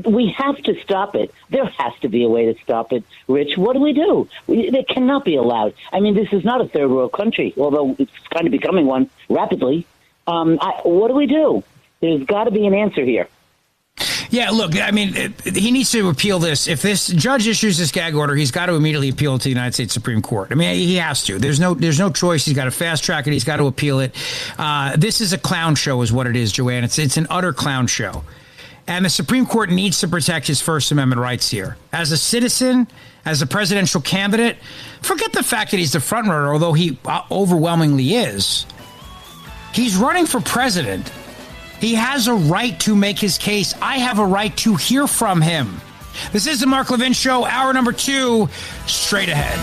We have to stop it. There has to be a way to stop it, Rich. What do? It cannot be allowed. I mean, this is not a third world country, although it's kind of becoming one rapidly. What do? There's got to be an answer here. Yeah, look, I mean, he needs to appeal this. If this judge issues this gag order, he's got to immediately appeal it to the United States Supreme Court. I mean, he has to. There's no choice. He's got to fast track it. He's got to appeal it. This is a clown show is what it is, Joanne. It's an utter clown show. And the Supreme Court needs to protect his First Amendment rights here. As a citizen, as a presidential candidate, forget the fact that he's the front runner, although he overwhelmingly is. He's running for president. He has a right to make his case. I have a right to hear from him. This is the Mark Levin Show, hour number 2, straight ahead.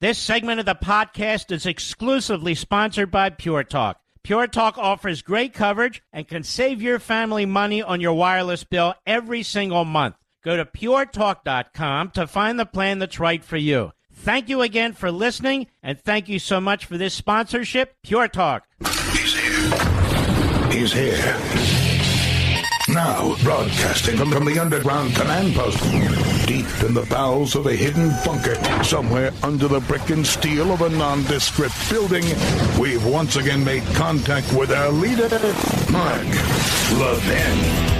This segment of the podcast is exclusively sponsored by Pure Talk. Pure Talk offers great coverage and can save your family money on your wireless bill every single month. Go to puretalk.com to find the plan that's right for you. Thank you again for listening, and thank you so much for this sponsorship, Pure Talk. He's here. Now, broadcasting from the underground command post, deep in the bowels of a hidden bunker, somewhere under the brick and steel of a nondescript building, we've once again made contact with our leader, Mark Levin.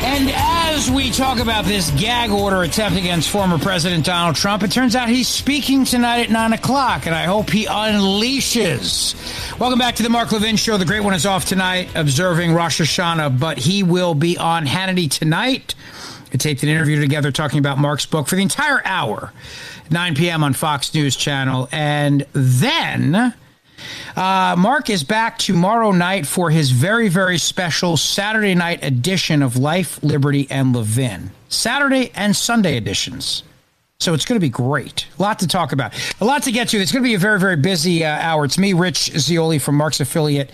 And as we talk about this gag order attempt against former President Donald Trump, it turns out he's speaking tonight at 9 o'clock, and I hope he unleashes. Welcome back to the Mark Levin Show. The Great One is off tonight, observing Rosh Hashanah, but he will be on Hannity tonight. I taped an interview together talking about Mark's book for the entire hour, 9 p.m. on Fox News Channel. And then Mark is back tomorrow night for his very, very special Saturday night edition of Life, Liberty, and Levin. Saturday and Sunday editions. So it's going to be great. A lot to talk about. A lot to get to. It's going to be a very, very busy hour. It's me, Rich Zeoli, from Mark's affiliate,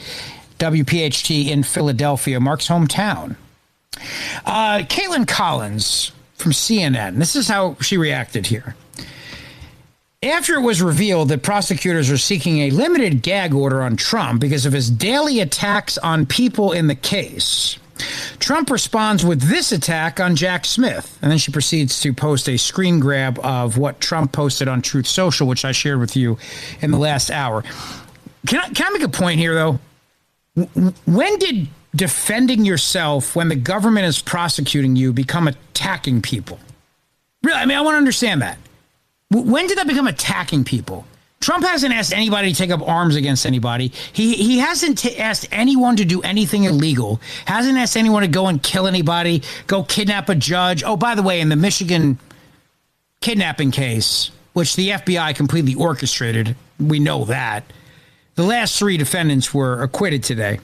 WPHT in Philadelphia, Mark's hometown. Caitlin Collins from CNN. This is how she reacted here. After it was revealed that prosecutors are seeking a limited gag order on Trump because of his daily attacks on people in the case, Trump responds with this attack on Jack Smith. And then she proceeds to post a screen grab of what Trump posted on Truth Social, which I shared with you in the last hour. Can I make a point here, though? When did defending yourself when the government is prosecuting you become attacking people? Really, I mean, I want to understand that. When did that become attacking people? Trump hasn't asked anybody to take up arms against anybody. He hasn't asked anyone to do anything illegal. Hasn't asked anyone to go and kill anybody, go kidnap a judge. Oh, by the way, in the Michigan kidnapping case, which the FBI completely orchestrated, we know that, the last 3 defendants were acquitted today.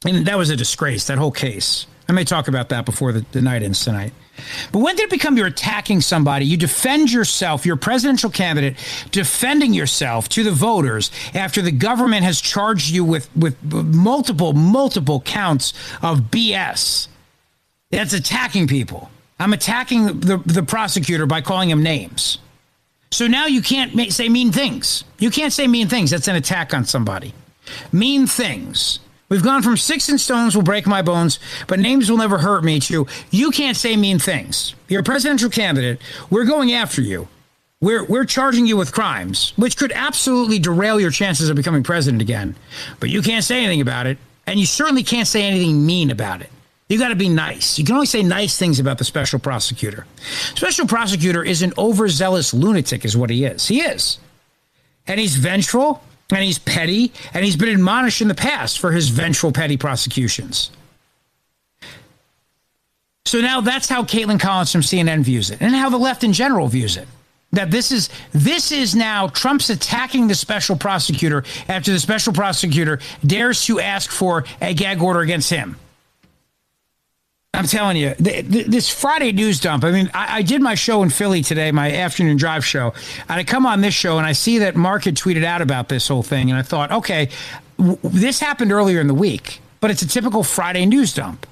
And that was a disgrace, that whole case. I may talk about that before the night ends tonight. But when did it become you're attacking somebody? You defend yourself, you're a presidential candidate, defending yourself to the voters after the government has charged you with multiple counts of BS. That's attacking people. I'm attacking the prosecutor by calling him names. So now you can't say mean things. You can't say mean things. That's an attack on somebody. Mean things. We've gone from sticks and stones will break my bones, but names will never hurt me to you can't say mean things. You're a presidential candidate. We're going after you. We're charging you with crimes, which could absolutely derail your chances of becoming president again. But you can't say anything about it, and you certainly can't say anything mean about it. You got to be nice. You can only say nice things about the special prosecutor. Special prosecutor is an overzealous lunatic is what he is. He is. And he's vengeful. And he's petty, and he's been admonished in the past for his vengeful, petty prosecutions. So now that's how Caitlin Collins from CNN views it, and how the left in general views it. That this is now Trump's attacking the special prosecutor after the special prosecutor dares to ask for a gag order against him. I'm telling you, this Friday news dump, I mean, I did my show in Philly today, my afternoon drive show, and I come on this show, and I see that Mark had tweeted out about this whole thing, and I thought, okay, this happened earlier in the week, but it's a typical Friday news dump.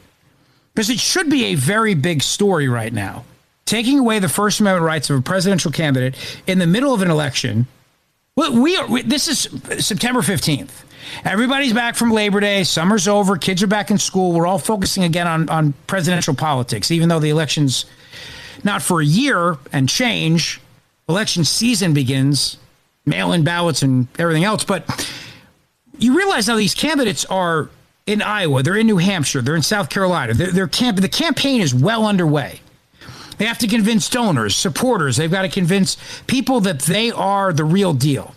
Because it should be a very big story right now. Taking away the First Amendment rights of a presidential candidate in the middle of an election. This is September 15th. Everybody's back from Labor Day. Summer's over. Kids are back in school. We're all focusing again on presidential politics, even though the election's not for a year and change. Election season begins, mail-in ballots and everything else. But you realize now these candidates are in Iowa. They're in New Hampshire. They're in South Carolina. The campaign is well underway. They have to convince donors, supporters. They've got to convince people that they are the real deal.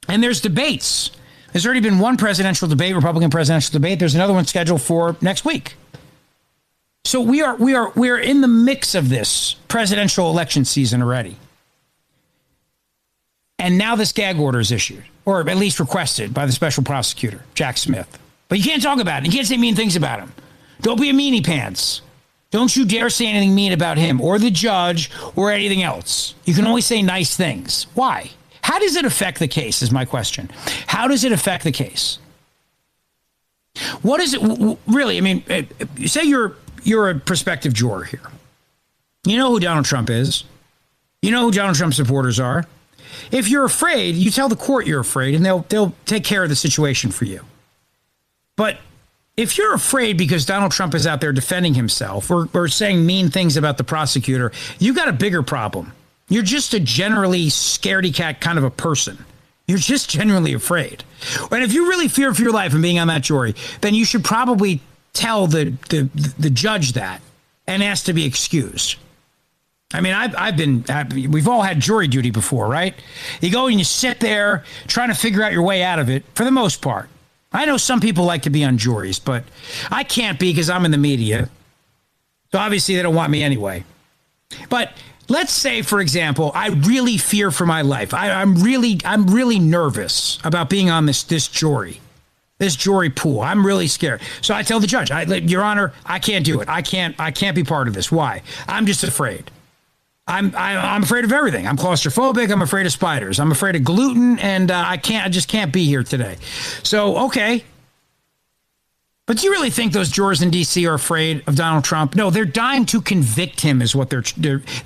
And there's debates. There's already been one presidential debate, Republican presidential debate. There's another one scheduled for next week. So we are in the mix of this presidential election season already. And now this gag order is issued, or at least requested by the special prosecutor, Jack Smith. But you can't talk about it. You can't say mean things about him. Don't be a meanie pants. Don't you dare say anything mean about him or the judge or anything else. You can only say nice things. Why? How does it affect the case is my question. How does it affect the case? What is it really? I mean, say you're a prospective juror here. You know who Donald Trump is. You know who Donald Trump supporters are. If you're afraid, you tell the court you're afraid, and they'll take care of the situation for you. But if you're afraid because Donald Trump is out there defending himself or saying mean things about the prosecutor, you got a bigger problem. You're just a generally scaredy cat kind of a person. You're just genuinely afraid. And if you really fear for your life and being on that jury, then you should probably tell the judge that and ask to be excused. I mean, we've all had jury duty before, right? You go and you sit there trying to figure out your way out of it for the most part. I know some people like to be on juries, but I can't be because I'm in the media. So obviously they don't want me anyway. But let's say, for example, I really fear for my life. I'm really nervous about being on this jury pool. I'm really scared. So I tell the judge, Your Honor, I can't do it. I can't be part of this. Why? I'm just afraid. I'm afraid of everything. I'm claustrophobic. I'm afraid of spiders. I'm afraid of gluten, and I just can't be here today. So, okay. But do you really think those jurors in D.C. are afraid of Donald Trump? No, they're dying to convict him is what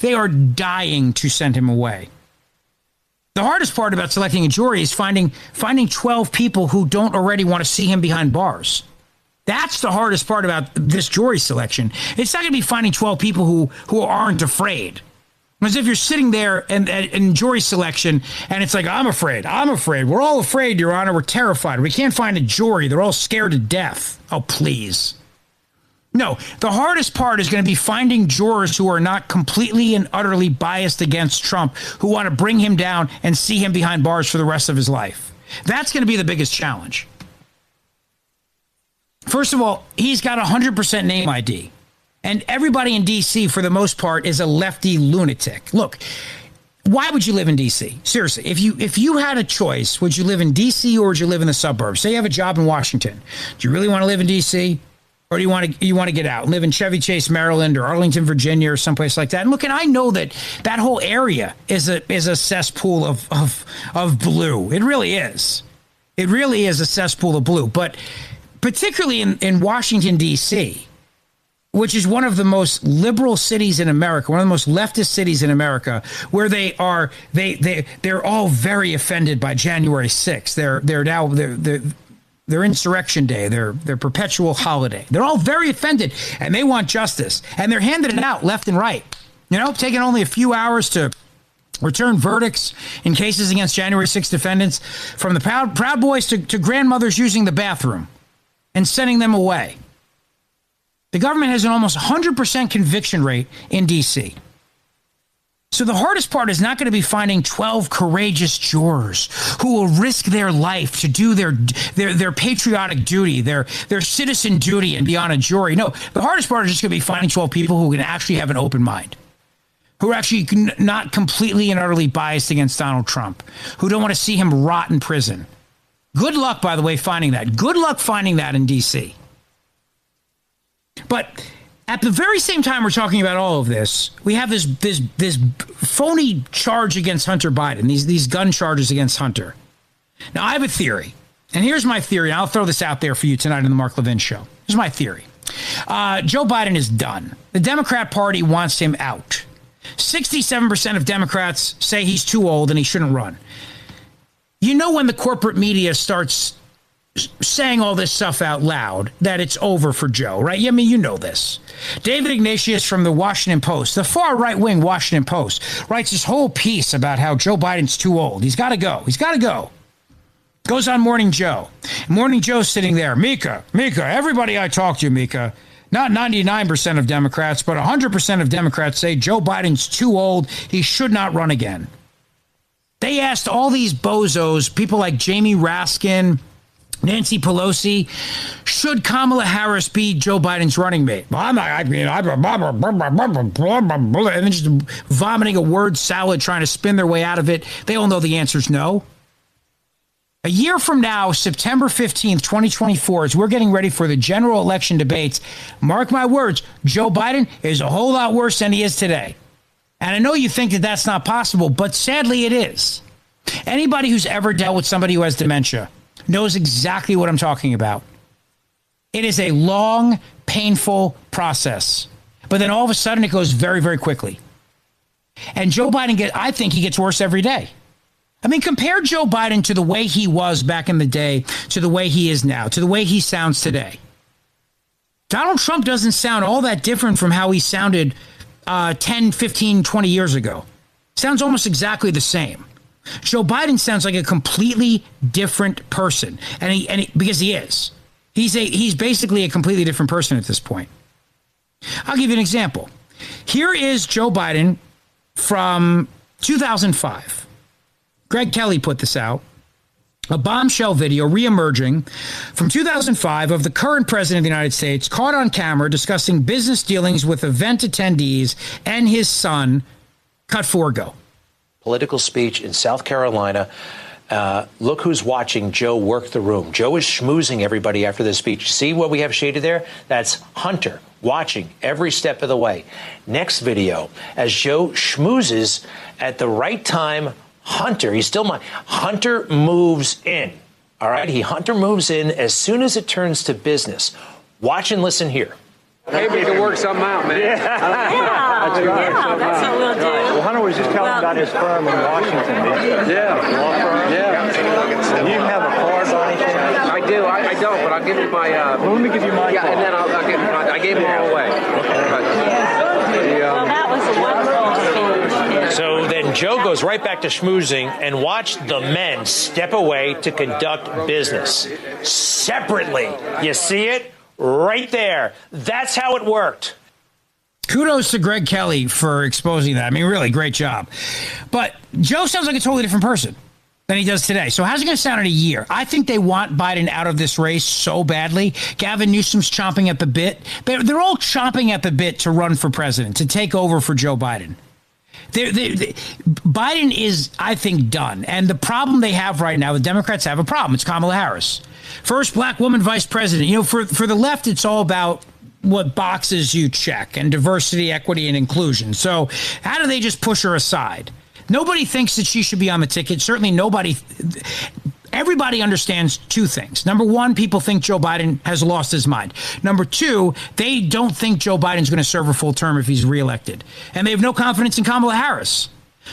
they are dying to send him away. The hardest part about selecting a jury is finding 12 people who don't already want to see him behind bars. That's the hardest part about this jury selection. It's not going to be finding 12 people who aren't afraid. As if you're sitting there in jury selection and it's like, I'm afraid. We're all afraid, Your Honor. We're terrified. We can't find a jury. They're all scared to death. Oh, please. No, the hardest part is going to be finding jurors who are not completely and utterly biased against Trump, who want to bring him down and see him behind bars for the rest of his life. That's going to be the biggest challenge. First of all, he's got 100% name ID. And everybody in D.C., for the most part, is a lefty lunatic. Look, why would you live in D.C.? Seriously, if you had a choice, would you live in D.C. or would you live in the suburbs? Say you have a job in Washington. Do you really want to live in D.C.? Or do you want to get out and live in Chevy Chase, Maryland, or Arlington, Virginia, or someplace like that? And look, and I know that whole area is a cesspool of blue. It really is. It really is a cesspool of blue. But particularly in Washington, D.C., which is one of the most liberal cities in America, one of the most leftist cities in America, where they're all very offended by January 6th. Their insurrection day, their perpetual holiday. They're all very offended, and they want justice, and they're handing it out left and right. You know, taking only a few hours to return verdicts in cases against January 6th defendants, from the Proud Boys to grandmothers using the bathroom and sending them away. The government has an almost 100% conviction rate in D.C. So the hardest part is not going to be finding 12 courageous jurors who will risk their life to do their patriotic duty, their citizen duty and be on a jury. No, the hardest part is just going to be finding 12 people who can actually have an open mind, who are actually not completely and utterly biased against Donald Trump, who don't want to see him rot in prison. Good luck, by the way, finding that. Good luck finding that in D.C. But at the very same time we're talking about all of this, we have this phony charge against Hunter Biden, these gun charges against Hunter. Now, I have a theory, and here's my theory, and I'll throw this out there for you tonight on the Mark Levin Show. Here's my theory. Joe Biden is done. The Democrat Party wants him out. 67% of Democrats say he's too old and he shouldn't run. You know, when the corporate media starts saying all this stuff out loud, that it's over for Joe, right? I mean, you know this. David Ignatius from the Washington Post, the far right-wing Washington Post, writes this whole piece about how Joe Biden's too old. He's got to go. He's got to go. Goes on Morning Joe. Morning Joe's sitting there. Mika, everybody I talk to, Mika, not 99% of Democrats, but 100% of Democrats say Joe Biden's too old. He should not run again. They asked all these bozos, people like Jamie Raskin, Nancy Pelosi, should Kamala Harris be Joe Biden's running mate? Well, and then just vomiting a word salad, trying to spin their way out of it. They all know the answer is no. A year from now, September 15th, 2024, as we're getting ready for the general election debates, mark my words, Joe Biden is a whole lot worse than he is today. And I know you think that that's not possible, but sadly it is. Anybody who's ever dealt with somebody who has dementia knows exactly what I'm talking about. It is a long, painful process. But then all of a sudden it goes very, very quickly. And Joe Biden, I think he gets worse every day. I mean, compare Joe Biden to the way he was back in the day, to the way he is now, to the way he sounds today. Donald Trump doesn't sound all that different from how he sounded 10, 15, 20 years ago. Sounds almost exactly the same. Joe Biden sounds like a completely different person, and because he is. He's basically a completely different person at this point. I'll give you an example. Here is Joe Biden from 2005. Greg Kelly put this out. A bombshell video reemerging from 2005 of the current president of the United States caught on camera discussing business dealings with event attendees and his son. Cut 4, go. Political speech in South Carolina Look who's watching Joe work the room. Joe is schmoozing everybody after the speech. See what we have shaded there? That's Hunter watching every step of the way. Next video, as Joe schmoozes at the right time, Hunter moves in. All right, Hunter moves in as soon as it turns to business. Watch and listen here. Maybe we can work something out, man. That's what we'll do. Well, Hunter was just telling about his firm in Washington, D.C. Yeah. Do you have a card by any chance? I do. I don't, but I'll give you my... well, let me give you my card. And then I'll give you I gave them all away. Well, that was a wonderful speech. So then Joe goes right back to schmoozing, and watch the men step away to conduct business separately. You see it? Right there. That's how it worked. Kudos to Greg Kelly for exposing that. I mean, really, great job. But Joe sounds like a totally different person than he does today. So how's it going to sound in a year? I think they want Biden out of this race so badly. Gavin Newsom's chomping at the bit. They're all chomping at the bit to run for president, to take over for Joe Biden. Biden is, I think, done. And the problem they have right now, the Democrats have a problem. It's Kamala Harris. First black woman vice president. You know, for the left, it's all about what boxes you check and diversity, equity, and inclusion. So how do they just push her aside? Nobody thinks that she should be on the ticket. Certainly nobody. Everybody understands two things. Number one, people think Joe Biden has lost his mind. Number two, they don't think Joe Biden's going to serve a full term if he's reelected. And they have no confidence in Kamala Harris.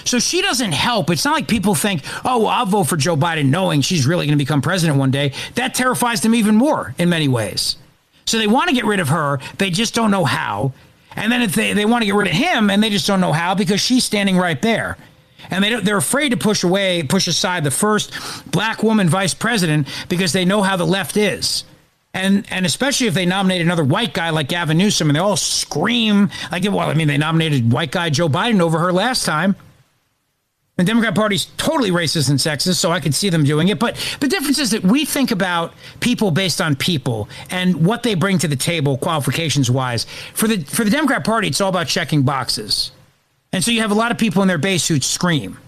So she doesn't help. It's not like people think, oh, well, I'll vote for Joe Biden knowing she's really going to become president one day. That terrifies them even more in many ways. So they want to get rid of her. They just don't know how. And then if they want to get rid of him, and they just don't know how because she's standing right there. And they're afraid to push aside the first black woman vice president because they know how the left is. And especially if they nominate another white guy like Gavin Newsom, and they all scream like, well, I mean, they nominated white guy Joe Biden over her last time. The Democrat Party's totally racist and sexist, so I could see them doing it. But the difference is that we think about people based on people and what they bring to the table, qualifications-wise. For the Democrat Party, it's all about checking boxes. And so you have a lot of people in their base who scream.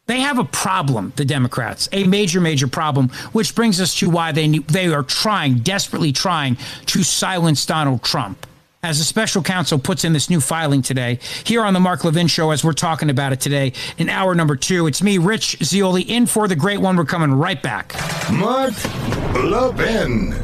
They have a problem, the Democrats, a major, major problem, which brings us to why they are desperately trying to silence Donald Trump. As a special counsel puts in this new filing today, here on the Mark Levin Show, as we're talking about it today, in hour number 2. It's me, Rich Zeoli, in for the great one. We're coming right back. Mark Levin.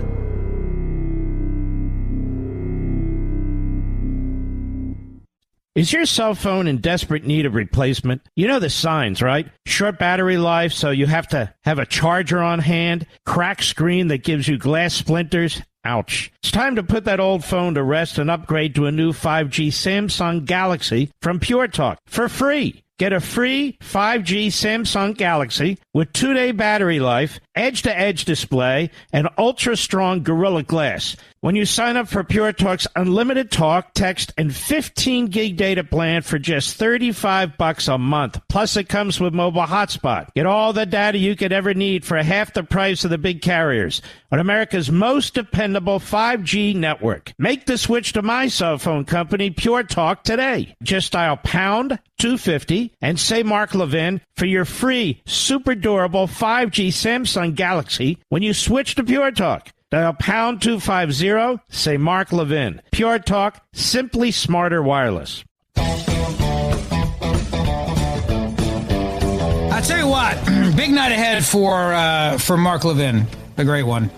Is your cell phone in desperate need of replacement? You know the signs, right? Short battery life, so you have to have a charger on hand, cracked screen that gives you glass splinters. Ouch. It's time to put that old phone to rest and upgrade to a new 5G Samsung Galaxy from Pure Talk for free. Get a free 5G Samsung Galaxy with 2-day battery life, edge-to-edge display, and ultra-strong Gorilla Glass when you sign up for Pure Talk's unlimited talk, text, and 15-gig data plan for just $35 a month. Plus, it comes with mobile hotspot. Get all the data you could ever need for half the price of the big carriers on America's most dependable 5G network. Make the switch to my cell phone company, Pure Talk, today. Just dial pound 250 and say Mark Levin for your free, super durable 5G Samsung Galaxy when you switch to Pure Talk. Dial pound 250, say Mark Levin. Pure Talk, simply smarter wireless. I'll tell you what, big night ahead for Mark Levin, the great one.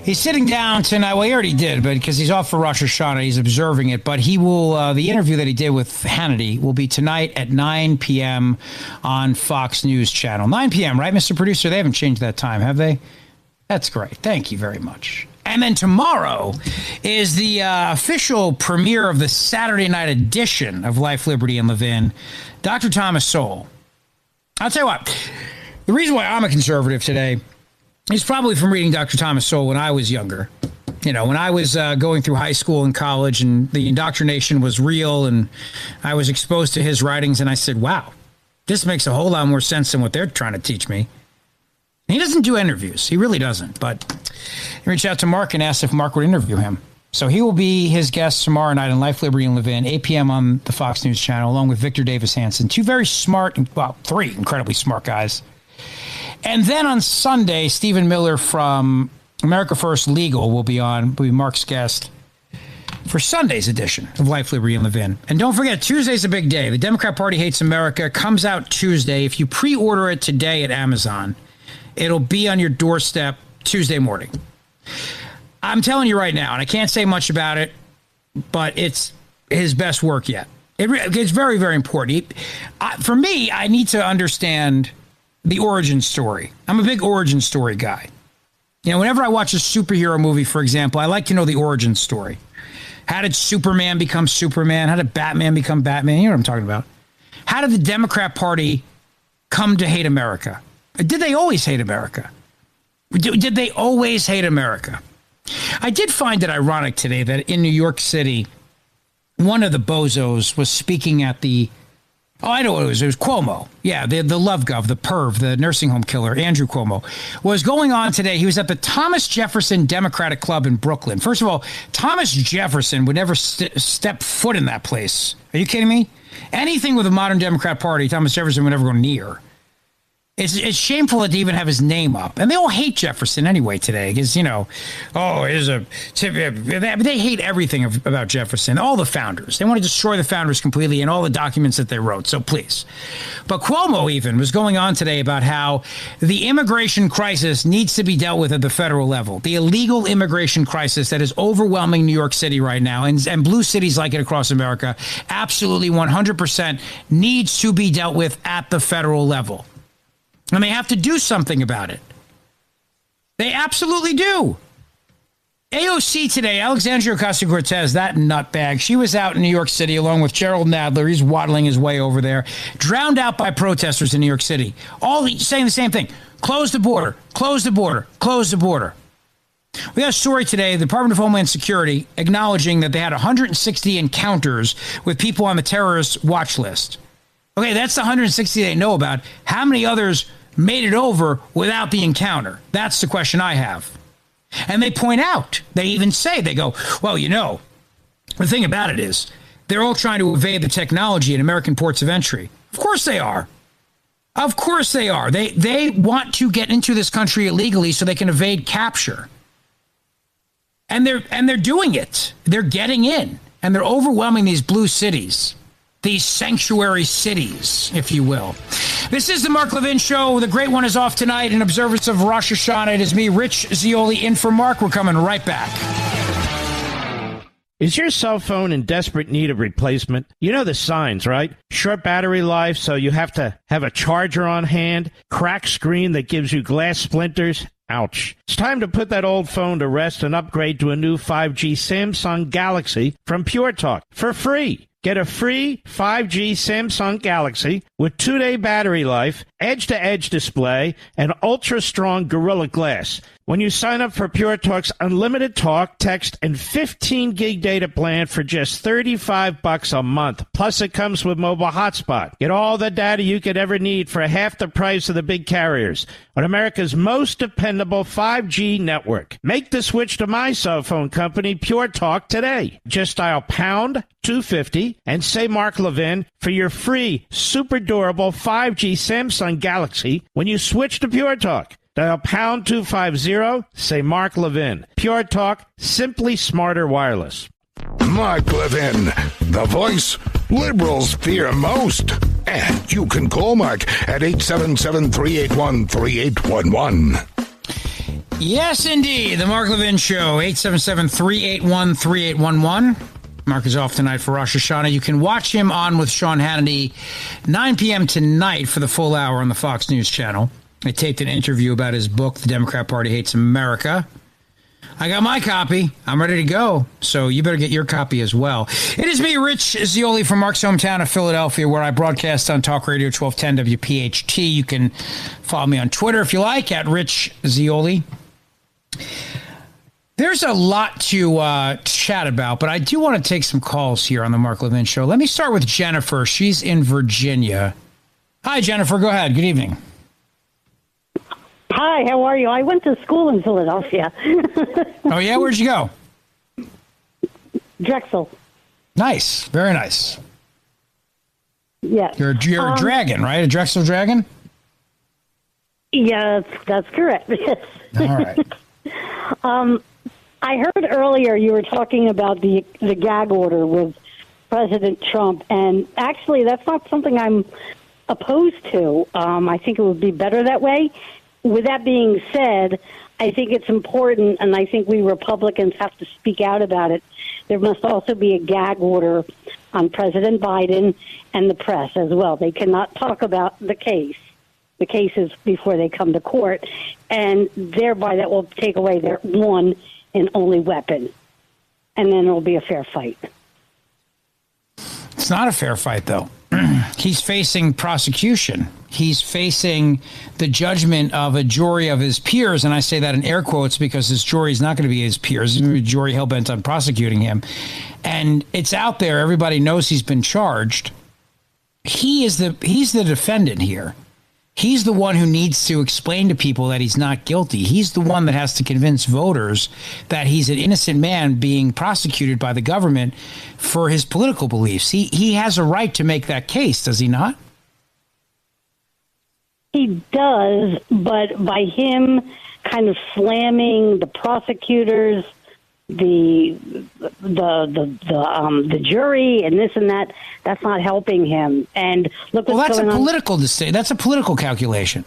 He's sitting down tonight. Well, he already did, but because he's off for Rosh Hashanah, he's observing it. But he will. The interview that he did with Hannity will be tonight at 9 p.m. on Fox News Channel. 9 p.m., right, Mr. Producer? They haven't changed that time, have they? That's great. Thank you very much. And then tomorrow is the official premiere of the Saturday night edition of Life, Liberty, and Levin. Dr. Thomas Sowell. I'll tell you what. The reason why I'm a conservative today is probably from reading Dr. Thomas Sowell when I was younger. You know, when I was going through high school and college and the indoctrination was real and I was exposed to his writings and I said, wow, this makes a whole lot more sense than what they're trying to teach me. He doesn't do interviews. He really doesn't. But he reached out to Mark and asked if Mark would interview him. So he will be his guest tomorrow night on Life, Liberty, and Levin, 8 p.m. on the Fox News Channel, along with Victor Davis Hanson. Two very smart, well, three incredibly smart guys. And then on Sunday, Stephen Miller from America First Legal will be Mark's guest for Sunday's edition of Life, Liberty, and Levin. And don't forget, Tuesday's a big day. The Democrat Party Hates America comes out Tuesday. If you pre-order it today at Amazon, it'll be on your doorstep Tuesday morning. I'm telling you right now, and I can't say much about it, but it's his best work yet. It's very, very important. For me, I need to understand the origin story. I'm a big origin story guy. You know, whenever I watch a superhero movie, for example, I like to know the origin story. How did Superman become Superman? How did Batman become Batman? You know what I'm talking about. How did the Democrat Party come to hate America? Did they always hate America? Did they always hate America? I did find it ironic today that in New York City, one of the bozos was speaking at the, I know what it was Cuomo. Yeah, the love gov, the perv, the nursing home killer, Andrew Cuomo, was going on today. He was at the Thomas Jefferson Democratic Club in Brooklyn. First of all, Thomas Jefferson would never step foot in that place. Are you kidding me? Anything with a modern Democrat Party, Thomas Jefferson would never go near. It's shameful that they even have his name up. And they all hate Jefferson anyway today because, you know, they hate everything about Jefferson, all the founders. They want to destroy the founders completely and all the documents that they wrote. So please. But Cuomo even was going on today about how the immigration crisis needs to be dealt with at the federal level. The illegal immigration crisis that is overwhelming New York City right now and blue cities like it across America absolutely 100% needs to be dealt with at the federal level. And they have to do something about it. They absolutely do. AOC today, Alexandria Ocasio-Cortez, that nutbag, she was out in New York City along with Gerald Nadler. He's waddling his way over there, drowned out by protesters in New York City. All saying the same thing. Close the border, close the border, close the border. We got a story today, the Department of Homeland Security acknowledging that they had 160 encounters with people on the terrorist watch list. Okay, that's the 160 they know about. How many others made it over without the encounter? That's the question I have. And they point out, they even say, they go, well, you know, the thing about it is they're all trying to evade the technology in American ports of entry. Of course they are. Of course they are. They want to get into this country illegally so they can evade capture. And they're doing it. They're getting in and they're overwhelming these blue cities. These sanctuary cities, if you will. This is the Mark Levin Show. The great one is off tonight in observance of Rosh Hashanah. It is me, Rich Zeoli, in for Mark. We're coming right back. Is your cell phone in desperate need of replacement? You know the signs, right? Short battery life, so you have to have a charger on hand. Cracked screen that gives you glass splinters. Ouch. It's time to put that old phone to rest and upgrade to a new 5G Samsung Galaxy from Pure Talk for free. Get a free 5G Samsung Galaxy with 2-day battery life, edge-to-edge display, and ultra-strong Gorilla Glass when you sign up for Pure Talk's unlimited talk, text, and 15 gig data plan for just $35 a month. Plus, it comes with mobile hotspot. Get all the data you could ever need for half the price of the big carriers on America's most dependable 5G network. Make the switch to my cell phone company, Pure Talk, today. Just dial pound 250 and say Mark Levin for your free, super durable 5G Samsung Galaxy when you switch to Pure Talk. Dial pound 250, say Mark Levin. Pure Talk, simply smarter wireless. Mark Levin, the voice liberals fear most. And you can call Mark at 877-381-3811. Yes, indeed. The Mark Levin Show, 877-381-3811. Mark is off tonight for Rosh Hashanah. You can watch him on with Sean Hannity 9 p.m. tonight for the full hour on the Fox News channel. I taped an interview about his book, The Democrat Party Hates America. I got my copy. I'm ready to go. So you better get your copy as well. It is me, Rich Zeoli, from Mark's hometown of Philadelphia, where I broadcast on Talk Radio 1210 WPHT. You can follow me on Twitter if you like, at Rich Zeoli. There's a lot to chat about, but I do want to take some calls here on the Mark Levin Show. Let me start with Jennifer. She's in Virginia. Hi, Jennifer. Go ahead. Good evening. Hi, how are you? I went to school in Philadelphia. Oh, yeah? Where'd you go? Drexel. Nice. Very nice. Yeah. You're a dragon, right? A Drexel dragon? Yeah, that's correct. All right. I heard earlier you were talking about the gag order with President Trump, and actually that's not something I'm opposed to. I think it would be better that way. With that being said, I think it's important, and I think we Republicans have to speak out about it. There must also be a gag order on President Biden and the press as well. They cannot talk about the cases before they come to court, and thereby that will take away their one and only weapon, and then it'll be a fair fight. It's not a fair fight, though. He's facing prosecution. He's facing the judgment of a jury of his peers, and I say that in air quotes because this jury is not going to be his peers. It's a jury hell-bent on prosecuting him. And it's out there. Everybody knows he's been charged. He's the defendant here. He's the one who needs to explain to people that he's not guilty. He's the one that has to convince voters that he's an innocent man being prosecuted by the government for his political beliefs. He has a right to make that case, does he not? He does, but by him kind of slamming the prosecutors, the jury and this and that, that's not helping him. And look what's that's going a on. political decision. That's a political calculation.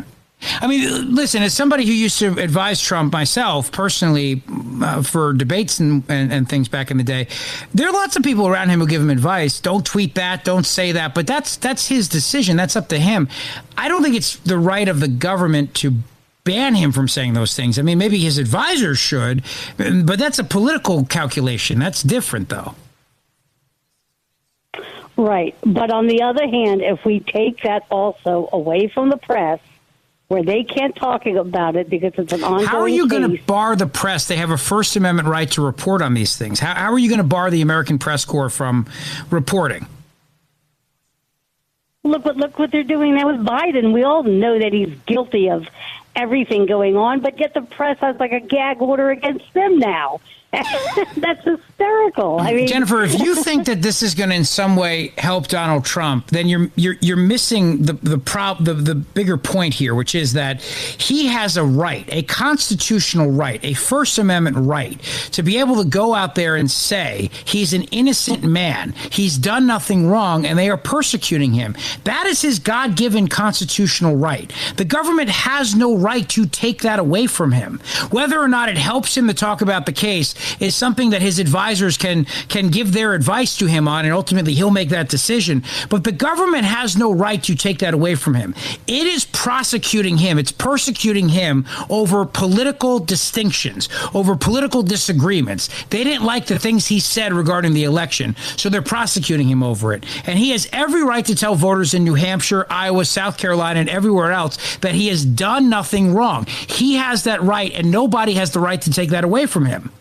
I mean, listen, as somebody who used to advise Trump myself personally for debates and things back in the day, there are lots of people around him who give him advice. Don't tweet that. Don't say that. But that's his decision. That's up to him. I don't think it's the right of the government to ban him from saying those things. I mean, maybe his advisors should, but that's a political calculation. That's different, though. Right. But on the other hand, if we take that also away from the press, where they can't talk about it because it's an ongoing How are you going case. to bar the press? They have a First Amendment right to report on these things. How are you going to bar the American Press Corps from reporting? Look what they're doing now with Biden. We all know that he's guilty of everything going on, but yet the press has like a gag order against them now. That's hysterical. I mean, Jennifer, if you think that this is going to in some way help Donald Trump, then you're missing the bigger point here, which is that he has a right, a constitutional right, a First Amendment right to be able to go out there and say he's an innocent man, he's done nothing wrong, and they are persecuting him. That is his God-given constitutional right. The government has no right to take that away from him. Whether or not it helps him to talk about the case is something that his advisors can give their advice to him on, and ultimately he'll make that decision. But the government has no right to take that away from him. It is prosecuting him. It's persecuting him over political distinctions, over political disagreements. They didn't like the things he said regarding the election, so they're prosecuting him over it. And he has every right to tell voters in New Hampshire, Iowa, South Carolina, and everywhere else that he has done nothing wrong. He has that right, and nobody has the right to take that away from him.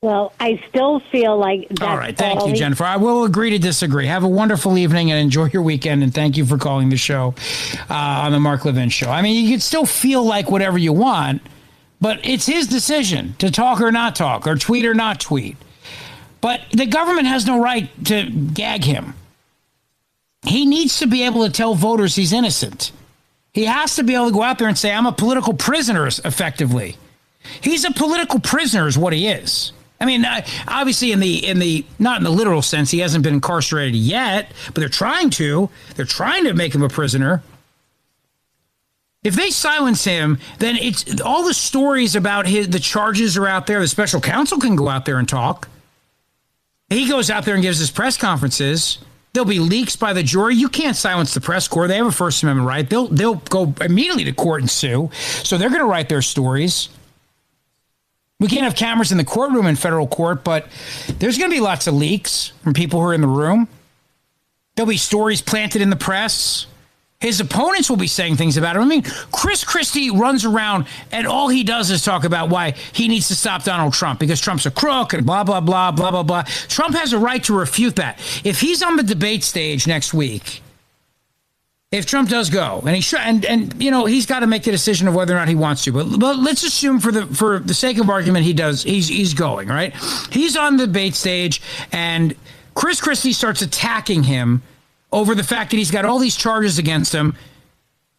well, I still feel like that's all right. Thank you, Jennifer. I will agree to disagree. Have a wonderful evening and enjoy your weekend. And thank you for calling the show on the Mark Levin Show. I mean, you can still feel like whatever you want, but it's his decision to talk or not talk, or tweet or not tweet. But the government has no right to gag him. He needs to be able to tell voters he's innocent. He has to be able to go out there and say, I'm a political prisoner, effectively. He's a political prisoner is what he is. I mean, obviously in the not in the literal sense, he hasn't been incarcerated yet, but they're trying to make him a prisoner. If they silence him, then it's all the stories about the charges are out there. The special counsel can go out there and talk. He goes out there and gives his press conferences. There'll be leaks by the jury. You can't silence the press corps. They have a First Amendment right. They'll go immediately to court and sue. So they're going to write their stories. We can't have cameras in the courtroom in federal court, but there's going to be lots of leaks from people who are in the room. There'll be stories planted in the press. His opponents will be saying things about him. I mean, Chris Christie runs around and all he does is talk about why he needs to stop Donald Trump because Trump's a crook and blah, blah, blah, blah, blah, blah. Trump has a right to refute that. If he's on the debate stage next week, if Trump does go, and he should, and you know, he's got to make the decision of whether or not he wants to. But let's assume for the sake of argument, he does. He's going, right? He's on the debate stage, and Chris Christie starts attacking him over the fact that he's got all these charges against him.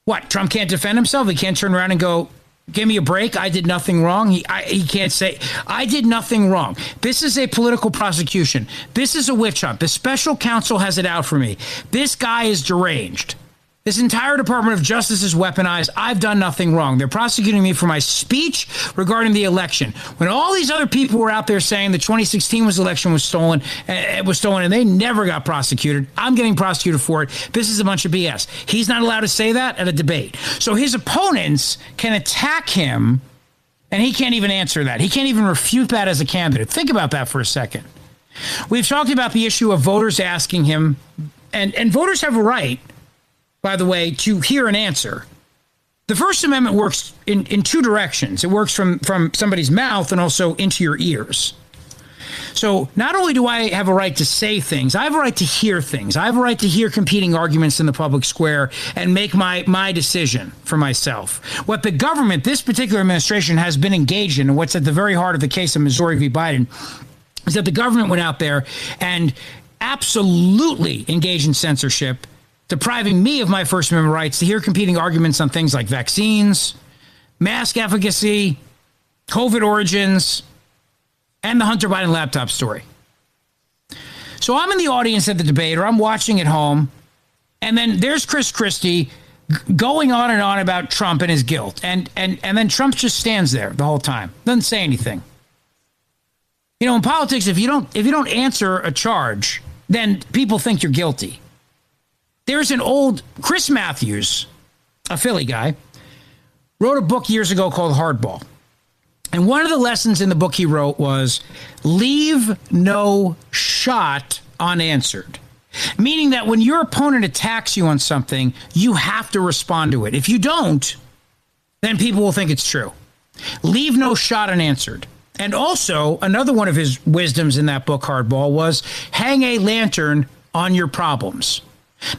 What, Trump can't defend himself? He can't turn around and go, give me a break. I did nothing wrong. He can't say, I did nothing wrong. This is a political prosecution. This is a witch hunt. The special counsel has it out for me. This guy is deranged. This entire Department of Justice is weaponized. I've done nothing wrong. They're prosecuting me for my speech regarding the election. When all these other people were out there saying the 2016 election was stolen, and they never got prosecuted, I'm getting prosecuted for it. This is a bunch of BS. He's not allowed to say that at a debate. So his opponents can attack him, and he can't even answer that. He can't even refute that as a candidate. Think about that for a second. We've talked about the issue of voters asking him, and voters have a right, by the way, to hear an answer. The First Amendment works in two directions. It works from somebody's mouth and also into your ears. So not only do I have a right to say things, I have a right to hear things. I have a right to hear competing arguments in the public square and make my decision for myself. What the government, this particular administration, has been engaged in, and what's at the very heart of the case of Missouri v. Biden, is that the government went out there and absolutely engaged in censorship, depriving me of my First Amendment rights to hear competing arguments on things like vaccines, mask efficacy, COVID origins, and the Hunter Biden laptop story. So I'm in the audience at the debate, or I'm watching at home, and then there's Chris Christie going on and on about Trump and his guilt, and then Trump just stands there the whole time, doesn't say anything. You know, in politics, if you don't answer a charge, then people think you're guilty. There's an old Chris Matthews, a Philly guy, wrote a book years ago called Hardball. And one of the lessons in the book he wrote was leave no shot unanswered. Meaning that when your opponent attacks you on something, you have to respond to it. If you don't, then people will think it's true. Leave no shot unanswered. And also, another one of his wisdoms in that book, Hardball, was hang a lantern on your problems.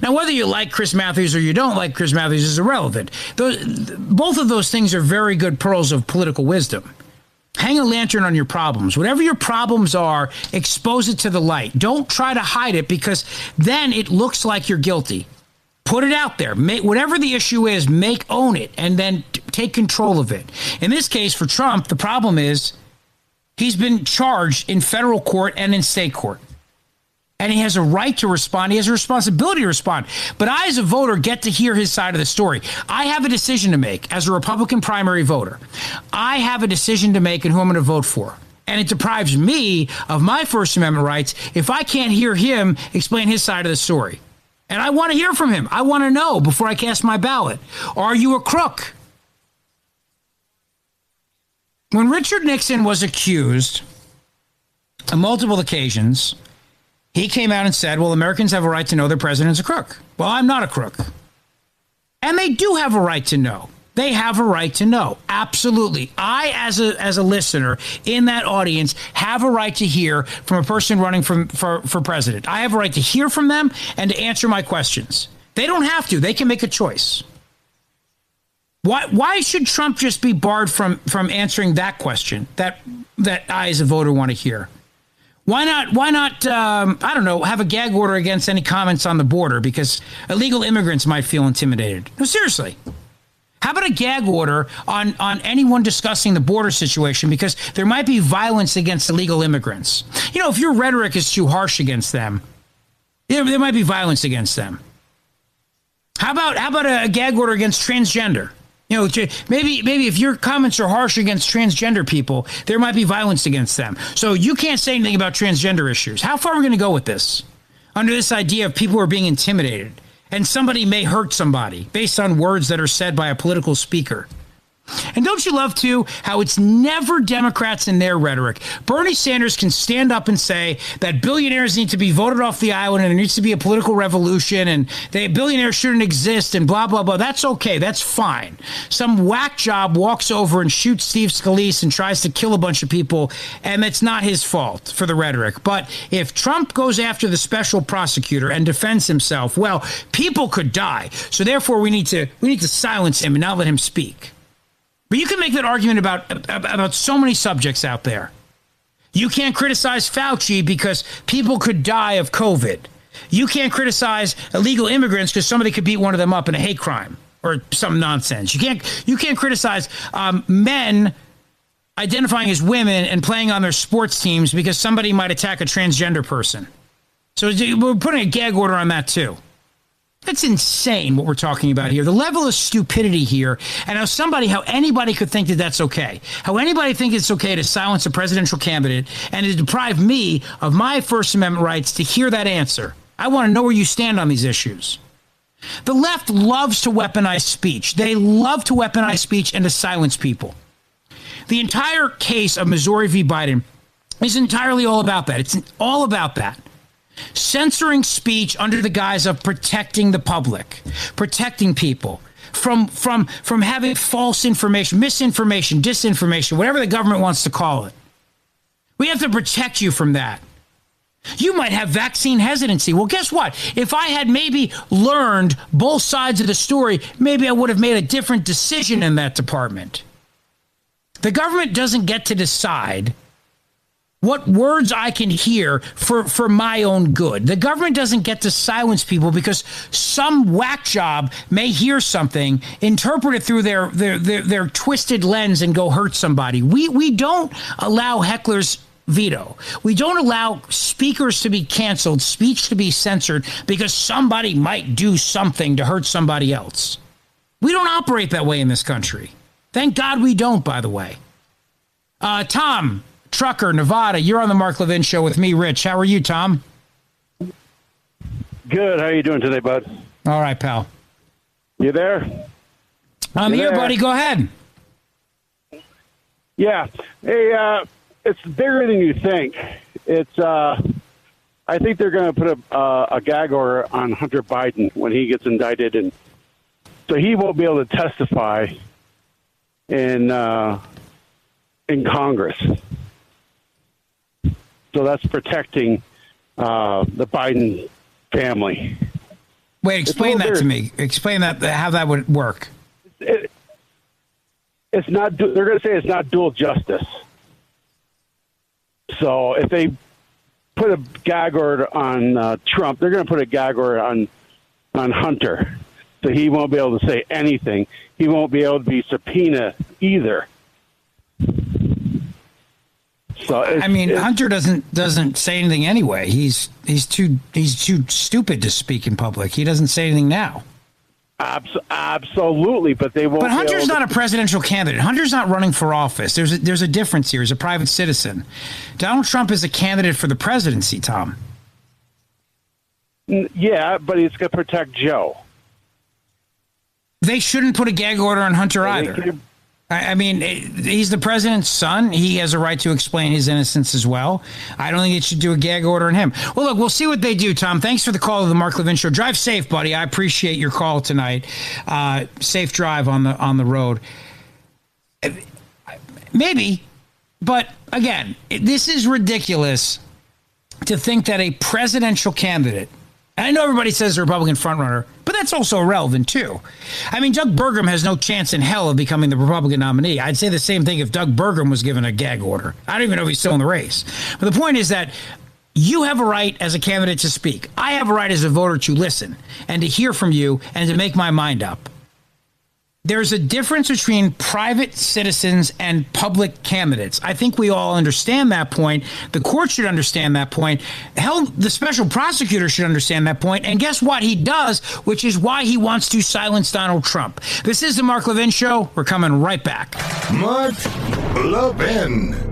Now, whether you like Chris Matthews or you don't like Chris Matthews is irrelevant. Both of those things are very good pearls of political wisdom. Hang a lantern on your problems. Whatever your problems are, expose it to the light. Don't try to hide it, because then it looks like you're guilty. Put it out there. Whatever the issue is, own it, and then take control of it. In this case, for Trump, the problem is he's been charged in federal court and in state court. And he has a right to respond. He has a responsibility to respond. But I, as a voter, get to hear his side of the story. I have a decision to make as a Republican primary voter. I have a decision to make in who I'm going to vote for. And it deprives me of my First Amendment rights if I can't hear him explain his side of the story. And I want to hear from him. I want to know before I cast my ballot. Are you a crook? When Richard Nixon was accused on multiple occasions, he came out and said, well, Americans have a right to know their president's a crook. Well, I'm not a crook. And they do have a right to know. They have a right to know. Absolutely. I, as a listener in that audience, have a right to hear from a person running for president. I have a right to hear from them and to answer my questions. They don't have to. They can make a choice. Why should Trump just be barred from answering that question that I, as a voter, want to hear? Why not, I don't know, have a gag order against any comments on the border because illegal immigrants might feel intimidated? No, seriously. How about a gag order on anyone discussing the border situation because there might be violence against illegal immigrants? You know, if your rhetoric is too harsh against them, there might be violence against them. How about a gag order against transgender? You know, maybe if your comments are harsh against transgender people, there might be violence against them. So you can't say anything about transgender issues. How far are we going to go with this? Under this idea of people who are being intimidated and somebody may hurt somebody based on words that are said by a political speaker. And don't you love, too, how it's never Democrats in their rhetoric? Bernie Sanders can stand up and say that billionaires need to be voted off the island and there needs to be a political revolution and billionaires shouldn't exist and blah, blah, blah. That's okay. That's fine. Some whack job walks over and shoots Steve Scalise and tries to kill a bunch of people, and it's not his fault for the rhetoric. But if Trump goes after the special prosecutor and defends himself, well, people could die. So therefore, we need to silence him and not let him speak. But you can make that argument about so many subjects out there. You can't criticize Fauci because people could die of COVID. You can't criticize illegal immigrants because somebody could beat one of them up in a hate crime. or some nonsense. You can't criticize men identifying as women and playing on their sports teams because somebody might attack a transgender person. So we're putting a gag order on that too. That's insane what we're talking about here. The level of stupidity here, and how anybody could think that that's okay. How anybody think it's okay to silence a presidential candidate and to deprive me of my First Amendment rights to hear that answer. I want to know where you stand on these issues. The left loves to weaponize speech. They love to weaponize speech and to silence people. The entire case of Missouri v. Biden is entirely all about that. It's all about that. Censoring speech under the guise of protecting the public, protecting people from having false information, misinformation, disinformation, whatever the government wants to call it. We have to protect you from that. You might have vaccine hesitancy. Well, guess what? If I had maybe learned both sides of the story, maybe I would have made a different decision in that department. The government doesn't get to decide what words I can hear for my own good. The government doesn't get to silence people because some whack job may hear something, interpret it through their twisted lens and go hurt somebody. We don't allow hecklers veto. We don't allow speakers to be canceled, speech to be censored because somebody might do something to hurt somebody else. We don't operate that way in this country. Thank God we don't, by the way. Tom, Trucker, Nevada, you're on the Mark Levin Show with me, Rich. How are you, Tom? Good. How are you doing today, bud? All right, pal. You there? I'm here, buddy. Go ahead. Yeah. Hey, it's bigger than you think. It's. I think they're going to put a gag order on Hunter Biden when he gets indicted, and so he won't be able to testify in Congress. So that's protecting the Biden family. Wait, explain that to me. Explain that, how that would work. It's not. They're going to say it's not dual justice. So if they put a gag order on Trump, they're going to put a gag order on Hunter. So he won't be able to say anything. He won't be able to be subpoenaed either. So I mean, Hunter doesn't say anything anyway. He's too stupid to speak in public. He doesn't say anything now. Absolutely, but they won't. But Hunter's not a presidential candidate. Hunter's not running for office. There's a difference here. He's a private citizen. Donald Trump is a candidate for the presidency, Tom. Yeah, but he's going to protect Joe. They shouldn't put a gag order on Hunter either. I mean, he's the president's son. He has a right to explain his innocence as well. I don't think it should do a gag order on him. Well, look, we'll see what they do, Tom. Thanks for the call to the Mark Levin Show. Drive safe, buddy. I appreciate your call tonight. Safe drive on the road. Maybe, but again, this is ridiculous to think that a presidential candidate, and I know everybody says the Republican frontrunner, but that's also irrelevant, too. I mean, Doug Burgum has no chance in hell of becoming the Republican nominee. I'd say the same thing if Doug Burgum was given a gag order. I don't even know if he's still in the race. But the point is that you have a right as a candidate to speak. I have a right as a voter to listen and to hear from you and to make my mind up. There's a difference between private citizens and public candidates. I think we all understand that point. The court should understand that point. Hell, the special prosecutor should understand that point. And guess what? He does, which is why he wants to silence Donald Trump. This is the Mark Levin Show. We're coming right back. Mark Levin.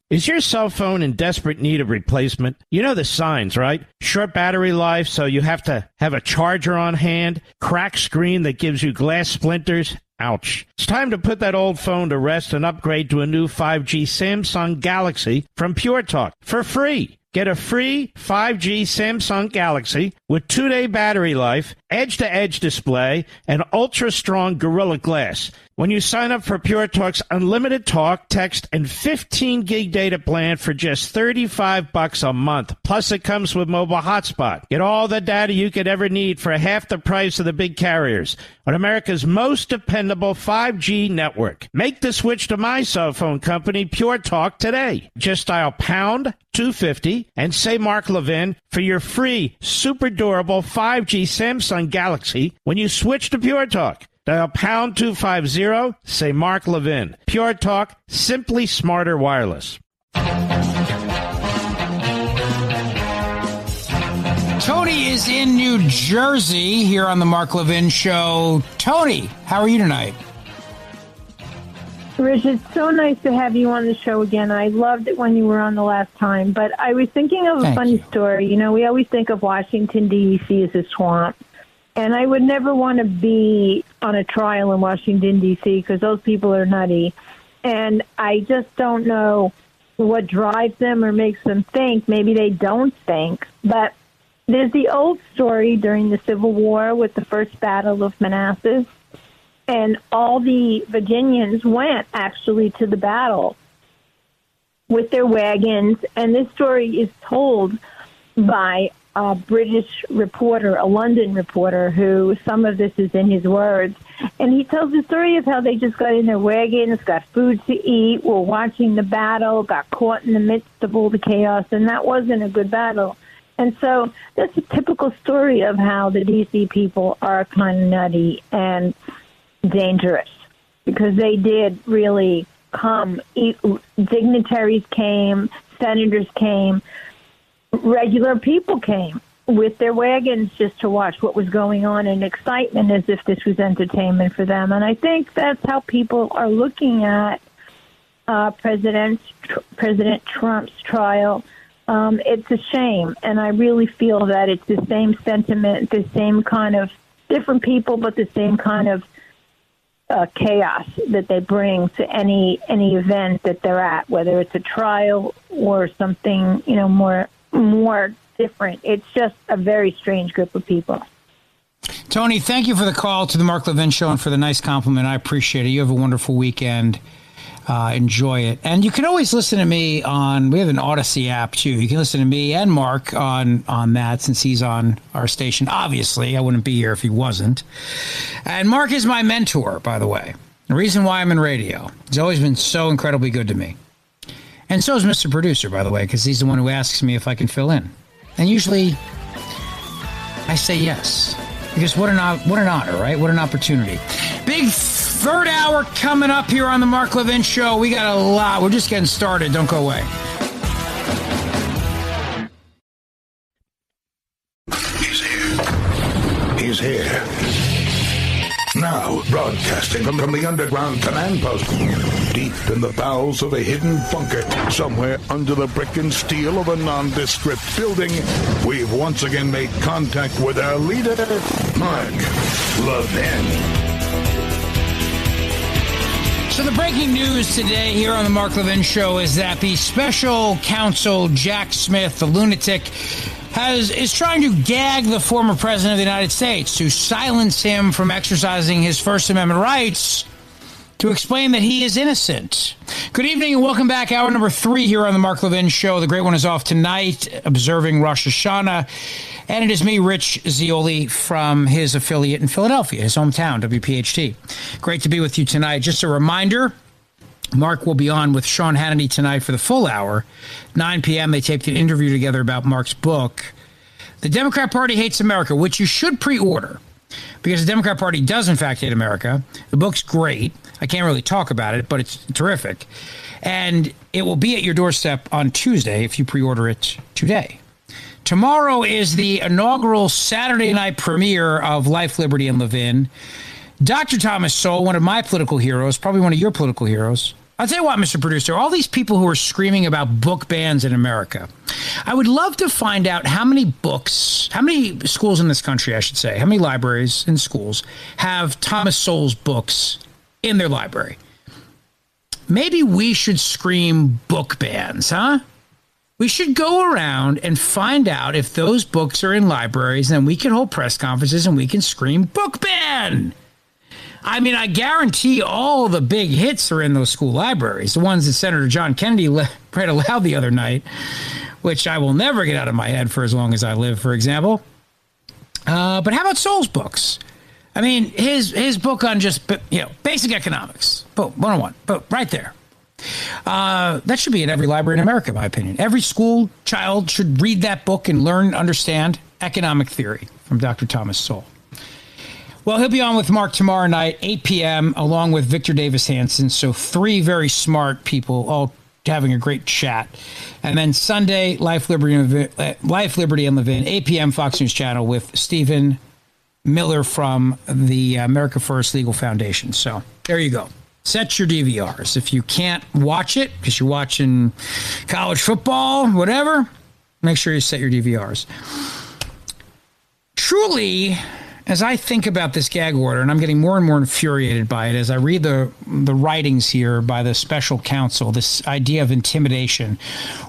Is your cell phone in desperate need of replacement? You know the signs, right? Short battery life, so you have to have a charger on hand. Cracked screen that gives you glass splinters. Ouch. It's time to put that old phone to rest and upgrade to a new 5G Samsung Galaxy from Pure Talk for free. Get a free 5G Samsung Galaxy with 2-day battery life, edge-to-edge display, and ultra-strong Gorilla Glass when you sign up for Pure Talk's unlimited talk, text, and 15-gig data plan for just $35 a month. Plus, it comes with mobile hotspot. Get all the data you could ever need for half the price of the big carriers on America's most dependable 5G network. Make the switch to my cell phone company, Pure Talk, today. Just dial pound 250 Galaxy and say Mark Levin for your free, super durable 5G Samsung Galaxy when you switch to Pure Talk. Dial pound 250, say Mark Levin. Pure Talk, simply smarter wireless. Tony is in New Jersey here on the Mark Levin Show. Tony, how are you tonight? Rich, it's so nice to have you on the show again. I loved it when you were on the last time. But I was thinking of a funny story. You know, we always think of Washington, D.C. as a swamp. And I would never want to be on a trial in Washington, D.C. because those people are nutty. And I just don't know what drives them or makes them think. Maybe they don't think. But there's the old story during the Civil War with the first Battle of Manassas. And all the Virginians went actually to the battle with their wagons. And this story is told by a British reporter, a London reporter, who some of this is in his words. And he tells the story of how they just got in their wagons, got food to eat, were watching the battle, got caught in the midst of all the chaos, and that wasn't a good battle. And so that's a typical story of how the D.C. people are kind of nutty and dangerous, because they did really come. Dignitaries came, senators came, regular people came with their wagons just to watch what was going on in excitement as if this was entertainment for them. And I think that's how people are looking at President Trump's trial. It's a shame, and I really feel that it's the same sentiment, the same kind of different people, but the same kind of chaos that they bring to any event that they're at, whether it's a trial or something, you know, more different. It's just a very strange group of people. Tony, thank you for the call to the Mark Levin Show and for the nice compliment. I appreciate it. You have a wonderful weekend. Enjoy it. And you can always listen to me we have an Odyssey app too. You can listen to me and Mark on that, since he's on our station. Obviously, I wouldn't be here if he wasn't. And Mark is my mentor, by the way. The reason why I'm in radio. He's always been so incredibly good to me. And so is Mr. Producer, by the way, because he's the one who asks me if I can fill in. And usually I say yes. Because what an honor, right? What an opportunity. Big third hour coming up here on the Mark Levin Show. We got a lot. We're just getting started. Don't go away. He's here. Now, broadcasting from the underground command post, deep in the bowels of a hidden bunker, somewhere under the brick and steel of a nondescript building, we've once again made contact with our leader, Mark Levin. So the breaking news today here on the Mark Levin Show is that the special counsel, Jack Smith, the lunatic, is trying to gag the former president of the United States to silence him from exercising his First Amendment rights, to explain that he is innocent. Good evening and welcome back. Hour number 3 here on the Mark Levin Show. The great one is off tonight, observing Rosh Hashanah. And it is me, Rich Zeoli, from his affiliate in Philadelphia, his hometown, WPHT. Great to be with you tonight. Just a reminder, Mark will be on with Sean Hannity tonight for the full hour. 9 p.m., they taped an interview together about Mark's book, The Democrat Party Hates America, which you should pre-order, because the Democrat Party does, in fact, hate America. The book's great. I can't really talk about it, but it's terrific. And it will be at your doorstep on Tuesday if you pre-order it today. Tomorrow is the inaugural Saturday night premiere of Life, Liberty, and Levin. Dr. Thomas Sowell, one of my political heroes, probably one of your political heroes. I'll tell you what, Mr. Producer, all these people who are screaming about book bans in America, I would love to find out how many schools in this country, I should say, how many libraries and schools have Thomas Sowell's books in their library. Maybe we should scream book bans, huh? We should go around and find out if those books are in libraries, and then we can hold press conferences and we can scream book ban. I mean, I guarantee all the big hits are in those school libraries, the ones that Senator John Kennedy read aloud the other night, which I will never get out of my head for as long as I live, for example. But how about Sowell's books? I mean, his book on just, basic economics, 101, but right there. That should be in every library in America, in my opinion. Every school child should read that book and learn and understand economic theory from Dr. Thomas Sowell. Well, he'll be on with Mark tomorrow night, 8 p.m., along with Victor Davis Hanson. So 3 very smart people all having a great chat. And then Sunday, Life, Liberty, and Levin, 8 p.m., Fox News Channel with Stephen Miller from the America First Legal Foundation. So there you go. Set your DVRs. If you can't watch it because you're watching college football, whatever, make sure you set your DVRs. Truly, as I think about this gag order, and I'm getting more and more infuriated by it as I read the writings here by the special counsel, this idea of intimidation,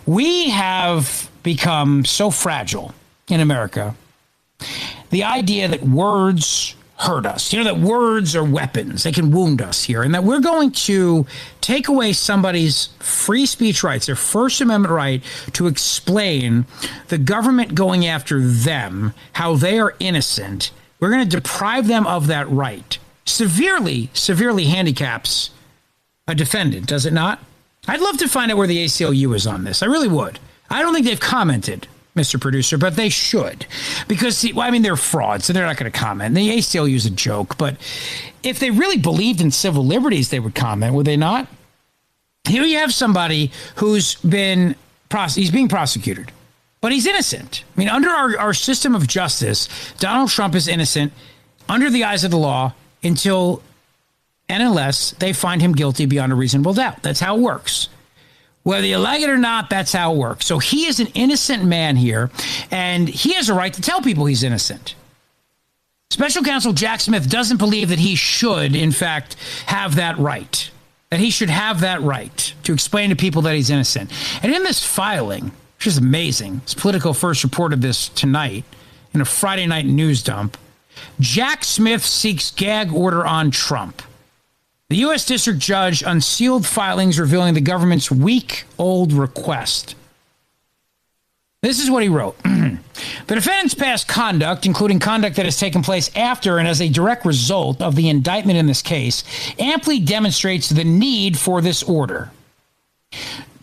we have become so fragile in America. The idea that words hurt us, that words are weapons, they can wound us here, and that we're going to take away somebody's free speech rights, their First Amendment right to explain the government going after them, how they are innocent. We're going to deprive them of that right. Severely handicaps a defendant, does it not? I'd love to find out where the ACLU is on this. I really would. I don't think they've commented, Mr. Producer, but they should. Because, they're frauds, so they're not going to comment. The ACLU is a joke, but if they really believed in civil liberties, they would comment, would they not? Here you have somebody who's being prosecuted. But he's innocent. Under our system of justice, Donald Trump is innocent under the eyes of the law until and unless they find him guilty beyond a reasonable doubt. That's how it works. Whether you like it or not, that's how it works. So he is an innocent man here, and he has a right to tell people he's innocent. Special counsel Jack Smith doesn't believe that he should, in fact, have that right, that he should have that right to explain to people that he's innocent. And in this filing, which is amazing. Politico first reported this tonight in a Friday night news dump. Jack Smith seeks gag order on Trump. The U.S. District Judge unsealed filings revealing the government's week-old request. This is what he wrote. The defendant's past conduct, including conduct that has taken place after and as a direct result of the indictment in this case, amply demonstrates the need for this order.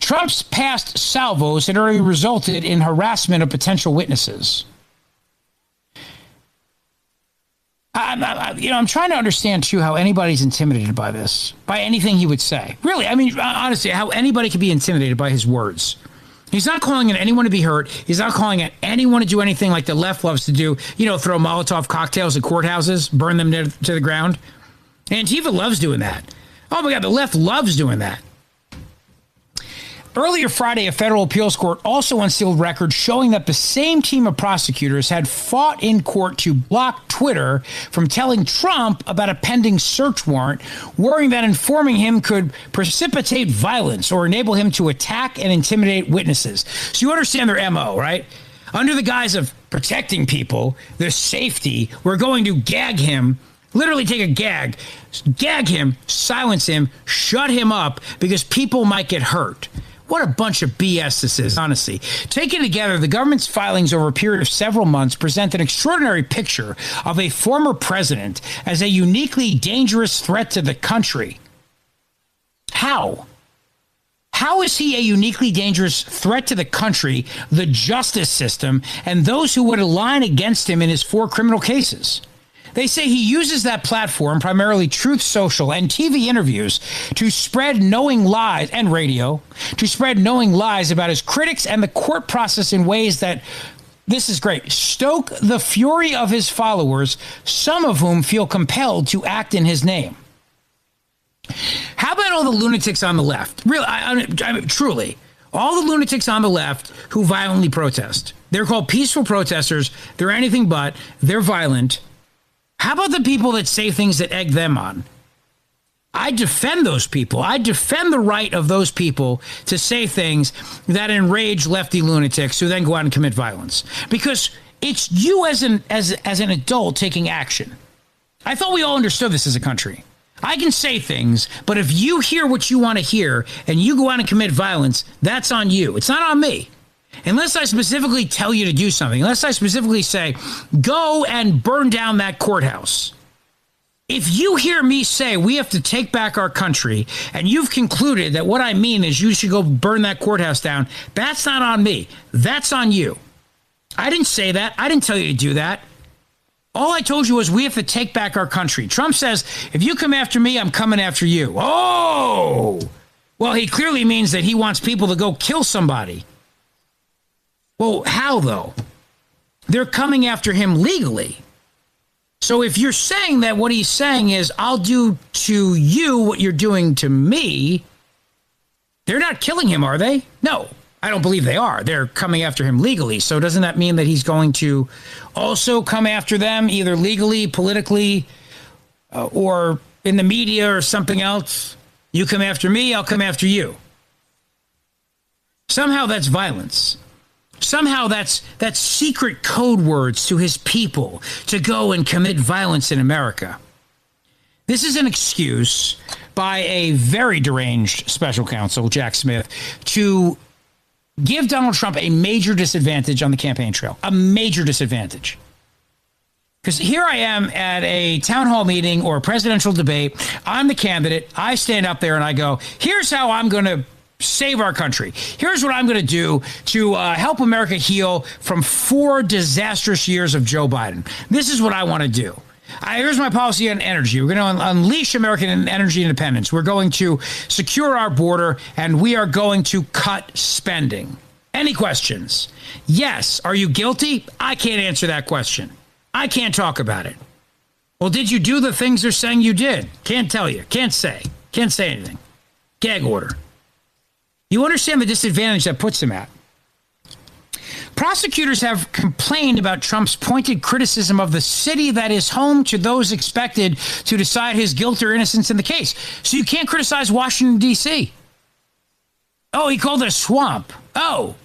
Trump's past salvos had already resulted in harassment of potential witnesses. I'm trying to understand, too, how anybody's intimidated by this, by anything he would say. Really, honestly, how anybody could be intimidated by his words. He's not calling on anyone to be hurt. He's not calling on anyone to do anything like the left loves to do, throw Molotov cocktails at courthouses, burn them to the ground. Antifa loves doing that. Oh, my God, the left loves doing that. Earlier Friday, a federal appeals court also unsealed records showing that the same team of prosecutors had fought in court to block Twitter from telling Trump about a pending search warrant, worrying that informing him could precipitate violence or enable him to attack and intimidate witnesses. So you understand their MO, right? Under the guise of protecting people, their safety, we're going to gag him, literally take a gag him, silence him, shut him up because people might get hurt. What a bunch of BS this is, honestly. Taken together, the government's filings over a period of several months present an extraordinary picture of a former president as a uniquely dangerous threat to the country. How? How is he a uniquely dangerous threat to the country, the justice system, and those who would align against him in his 4 criminal cases? They say he uses that platform, primarily Truth Social and TV interviews, to spread knowing lies, and radio, to spread knowing lies about his critics and the court process in ways that, this is great, stoke the fury of his followers, some of whom feel compelled to act in his name. How about all the lunatics on the left? Really, truly, all the lunatics on the left who violently protest. They're called peaceful protesters. They're anything but. They're violent. How about the people that say things that egg them on? I defend those people. I defend the right of those people to say things that enrage lefty lunatics who then go out and commit violence. Because it's you as an adult taking action. I thought we all understood this as a country. I can say things, but if you hear what you want to hear and you go out and commit violence, that's on you. It's not on me. Unless I specifically tell you to do something, unless I specifically say, go and burn down that courthouse. If you hear me say we have to take back our country, and you've concluded that what I mean is you should go burn that courthouse down, that's not on me. That's on you. I didn't say that. I didn't tell you to do that. All I told you was we have to take back our country. Trump says, if you come after me, I'm coming after you. Oh! Well, he clearly means that he wants people to go kill somebody. Well, how, though? They're coming after him legally. So if you're saying that what he's saying is, I'll do to you what you're doing to me, they're not killing him, are they? No, I don't believe they are. They're coming after him legally. So doesn't that mean that he's going to also come after them, either legally, politically, or in the media or something else? You come after me, I'll come after you. Somehow that's violence. Somehow that's secret code words to his people to go and commit violence in America. This is an excuse by a very deranged special counsel, Jack Smith, to give Donald Trump a major disadvantage on the campaign trail. A major disadvantage. Because here I am at a town hall meeting or a presidential debate. I'm the candidate. I stand up there and I go, here's how I'm going to save our country. Here's what I'm going to do to help America heal from 4 disastrous years of Joe Biden. This is what I want to do. Here's my policy on energy. We're going to unleash American energy independence. We're going to secure our border, and we are going to cut spending. Any questions? Yes. Are you guilty? I can't answer that question. I can't talk about it. Well, did you do the things they're saying you did? Can't tell you. Can't say. Can't say anything. Gag order. You understand the disadvantage that puts him at. Prosecutors have complained about Trump's pointed criticism of the city that is home to those expected to decide his guilt or innocence in the case. So you can't criticize Washington, D.C. Oh, he called it a swamp. Oh,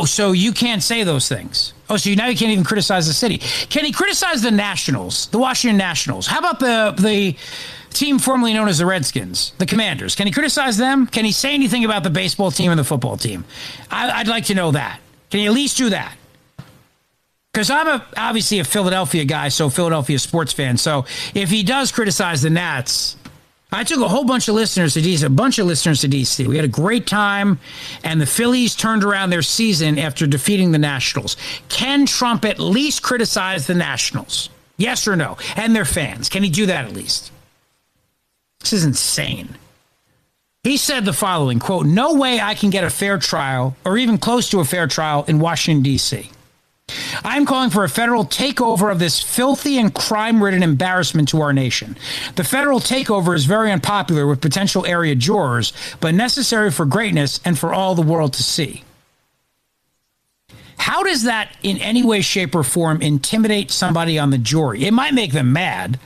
so you can't say those things. Oh, so now you can't even criticize the city. Can he criticize the Nationals, the Washington Nationals? How about the team formerly known as the Redskins, the Commanders? Can he criticize them? Can he say anything about the baseball team and the football team? I'd like to know that. Can he at least do that? Because I'm obviously a Philadelphia guy, so Philadelphia sports fan. So if he does criticize the Nats, I took a whole bunch of listeners to DC. We had a great time, and the Phillies turned around their season after defeating the Nationals. Can Trump at least criticize the Nationals? Yes or no? And their fans. Can he do that at least? This is insane. He said the following, quote, "No way I can get a fair trial or even close to a fair trial in Washington, D.C. I'm calling for a federal takeover of this filthy and crime-ridden embarrassment to our nation. The federal takeover is very unpopular with potential area jurors, but necessary for greatness and for all the world to see." How does that in any way, shape, or form intimidate somebody on the jury? It might make them mad.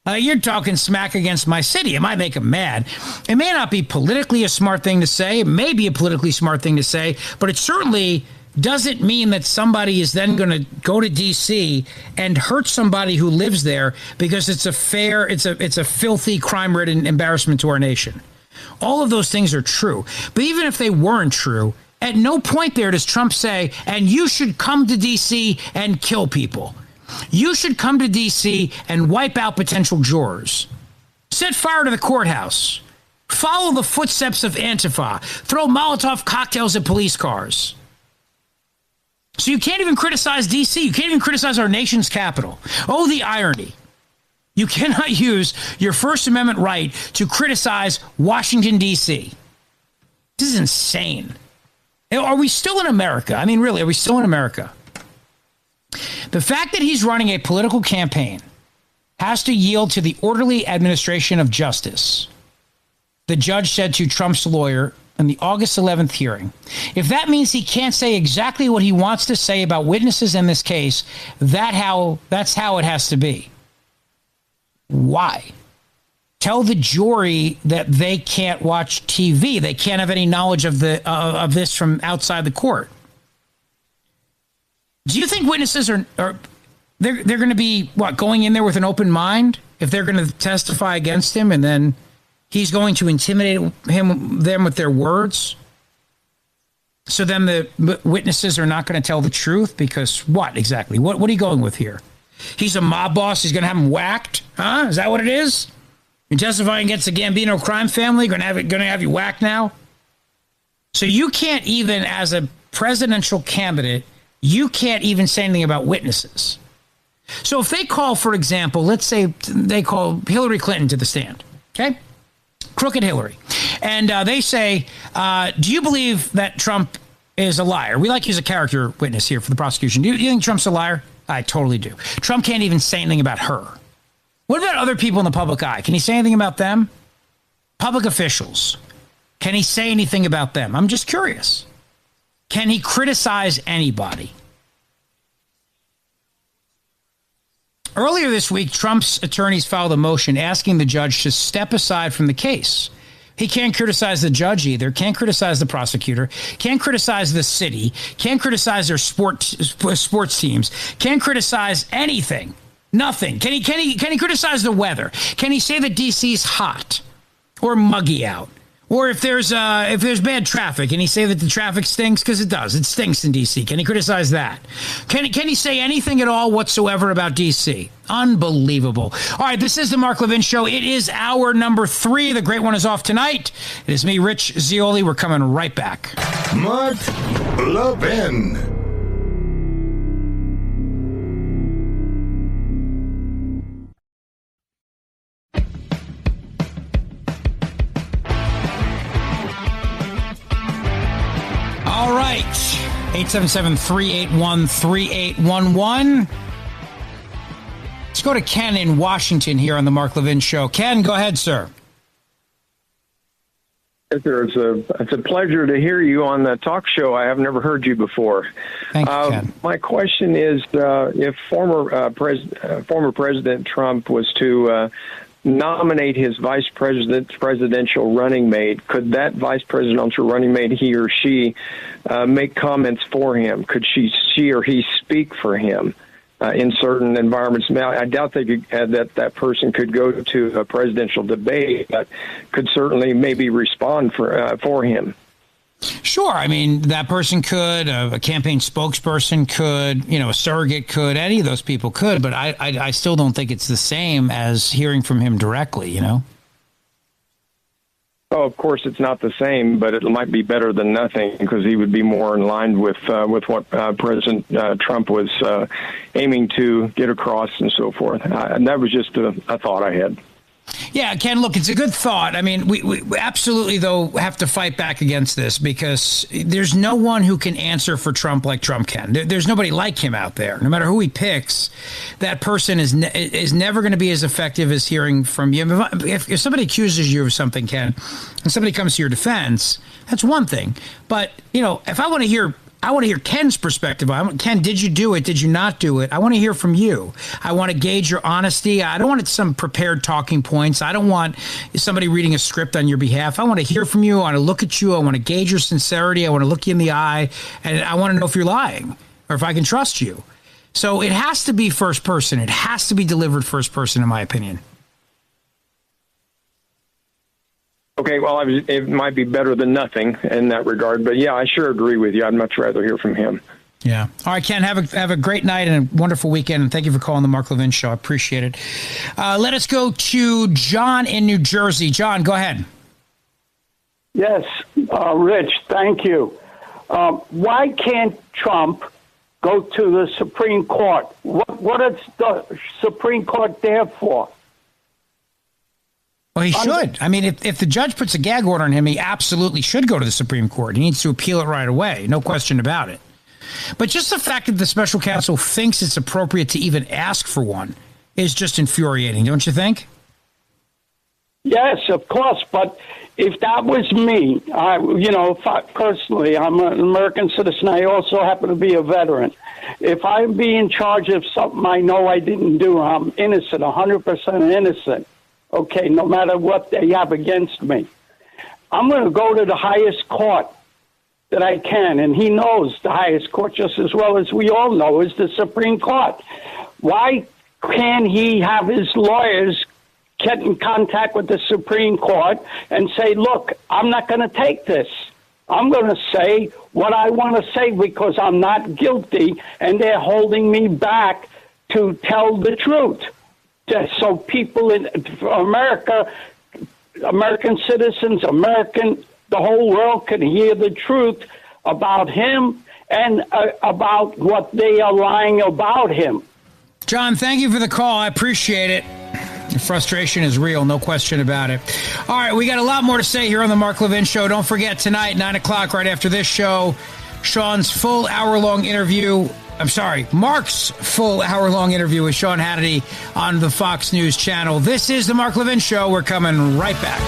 You're talking smack against my city. It might make them mad. It may not be politically a smart thing to say. It may be a politically smart thing to say, but it certainly doesn't mean that somebody is then going to go to D.C. and hurt somebody who lives there because it's a filthy, crime-ridden embarrassment to our nation. All of those things are true. But even if they weren't true, at no point there does Trump say, and you should come to D.C. and kill people. You should come to D.C. and wipe out potential jurors. Set fire to the courthouse. Follow the footsteps of Antifa. Throw Molotov cocktails at police cars. So you can't even criticize D.C. You can't even criticize our nation's capital. Oh, the irony. You cannot use your First Amendment right to criticize Washington, D.C. This is insane. Are we still in America? I mean, really, are we still in America? The fact that he's running a political campaign has to yield to the orderly administration of justice, the judge said to Trump's lawyer in the August 11th hearing. If that means he can't say exactly what he wants to say about witnesses in this case, that's how it has to be. Why? Tell the jury that they can't watch TV. They can't have any knowledge of this from outside the court. Do you think witnesses are they're going to be going in there with an open mind if they're going to testify against him, and then he's going to intimidate them with their words? So then the witnesses are not going to tell the truth because what exactly? What are you going with here? He's a mob boss. He's going to have him whacked. Huh? Is that what it is? You're testifying against the Gambino crime family? Going to have you whacked now? So you can't even, as a presidential candidate, you can't even say anything about witnesses. So if they call, for example, let's say they call Hillary Clinton to the stand, okay? Crooked Hillary. And they say, do you believe that Trump is a liar? We like to use a character witness here for the prosecution. Do you think Trump's a liar? I totally do. Trump can't even say anything about her. What about other people in the public eye? Can he say anything about them? Public officials. Can he say anything about them? I'm just curious. Can he criticize anybody? Earlier this week, Trump's attorneys filed a motion asking the judge to step aside from the case. He can't criticize the judge either, can't criticize the prosecutor, can't criticize the city, can't criticize their sports teams, can't criticize anything, nothing. Can he criticize the weather? Can he say that D.C.'s hot or muggy out? Or if there's bad traffic, can he say that the traffic stinks? Because it does. It stinks in D.C. Can he criticize that? Can he say anything at all whatsoever about D.C.? Unbelievable. All right, this is the Mark Levin Show. It is hour number 3. The great one is off tonight. It is me, Rich Zeoli. We're coming right back. Mark Levin. All right, 877-381-3811. Let's go to Ken in Washington here on the Mark Levin Show. Ken, go ahead, sir. Yes, sir. It's a pleasure to hear you on the talk show. I have never heard you before. Thank you, Ken. My question is, if former President Trump was to nominate his presidential running mate, could that vice presidential running mate, he or she, make comments for him? Could she or he speak for him in certain environments? Now, I doubt that person could go to a presidential debate, but could certainly maybe respond for him. Sure. I mean, that person could, a campaign spokesperson could, a surrogate could, any of those people could, but I still don't think it's the same as hearing from him directly, Oh, of course, it's not the same, but it might be better than nothing because he would be more in line with what President Trump was aiming to get across and so forth. And that was just a thought I had. Yeah, Ken, look, it's a good thought. I mean, we absolutely, though, have to fight back against this because there's no one who can answer for Trump like Trump can. There's nobody like him out there. No matter who he picks, that person is never going to be as effective as hearing from you. If somebody accuses you of something, Ken, and somebody comes to your defense, that's one thing. But, if I want to hear Ken's perspective. Ken, did you do it? Did you not do it? I want to hear from you. I want to gauge your honesty. I don't want some prepared talking points. I don't want somebody reading a script on your behalf. I want to hear from you. I want to look at you. I want to gauge your sincerity. I want to look you in the eye. And I want to know if you're lying or if I can trust you. So it has to be first person. It has to be delivered first person, in my opinion. Okay, well, it might be better than nothing in that regard. But, yeah, I sure agree with you. I'd much rather hear from him. Yeah. All right, Ken, have a great night and a wonderful weekend. And thank you for calling the Mark Levin Show. I appreciate it. Let us go to John in New Jersey. John, go ahead. Yes, Rich, thank you. Why can't Trump go to the Supreme Court? What is the Supreme Court there for? Well, he should. I mean, if the judge puts a gag order on him, he absolutely should go to the Supreme Court. He needs to appeal it right away. No question about it. But just the fact that the special counsel thinks it's appropriate to even ask for one is just infuriating, don't you think? Yes, of course. But if that was me, personally, I'm an American citizen. I also happen to be a veteran. If I'm being in charge of something I know I didn't do, I'm innocent, 100% innocent. Okay, no matter what they have against me. I'm going to go to the highest court that I can, and he knows the highest court just as well as we all know is the Supreme Court. Why can't he have his lawyers get in contact with the Supreme Court and say, look, I'm not going to take this. I'm going to say what I want to say because I'm not guilty, and they're holding me back to tell the truth, so people in America, American citizens, the whole world can hear the truth about him and about what they are lying about him. John, thank you for the call. I appreciate it. The frustration is real, no question about it. All right, we got a lot more to say here on the Mark Levin Show. Don't forget, tonight, 9 o'clock, right after this show, Sean's full hour-long interview. Mark's full hour-long interview with Sean Hannity on the Fox News channel. This is the Mark Levin Show. We're coming right back.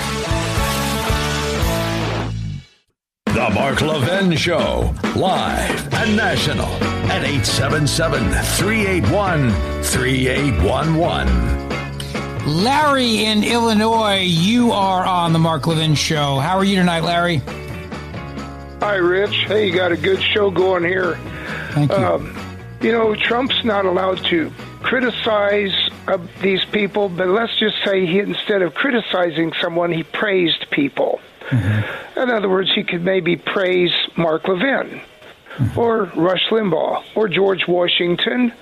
The Mark Levin Show, live and national at 877-381-3811. Larry in Illinois, you are on the Mark Levin Show. How are you tonight, Larry? Hi, Rich. Hey, you got a good show going here. Thank you. Trump's not allowed to criticize these people, but let's just say instead of criticizing someone, he praised people. Mm-hmm. In other words, he could maybe praise Mark Levin or Rush Limbaugh or George Washington,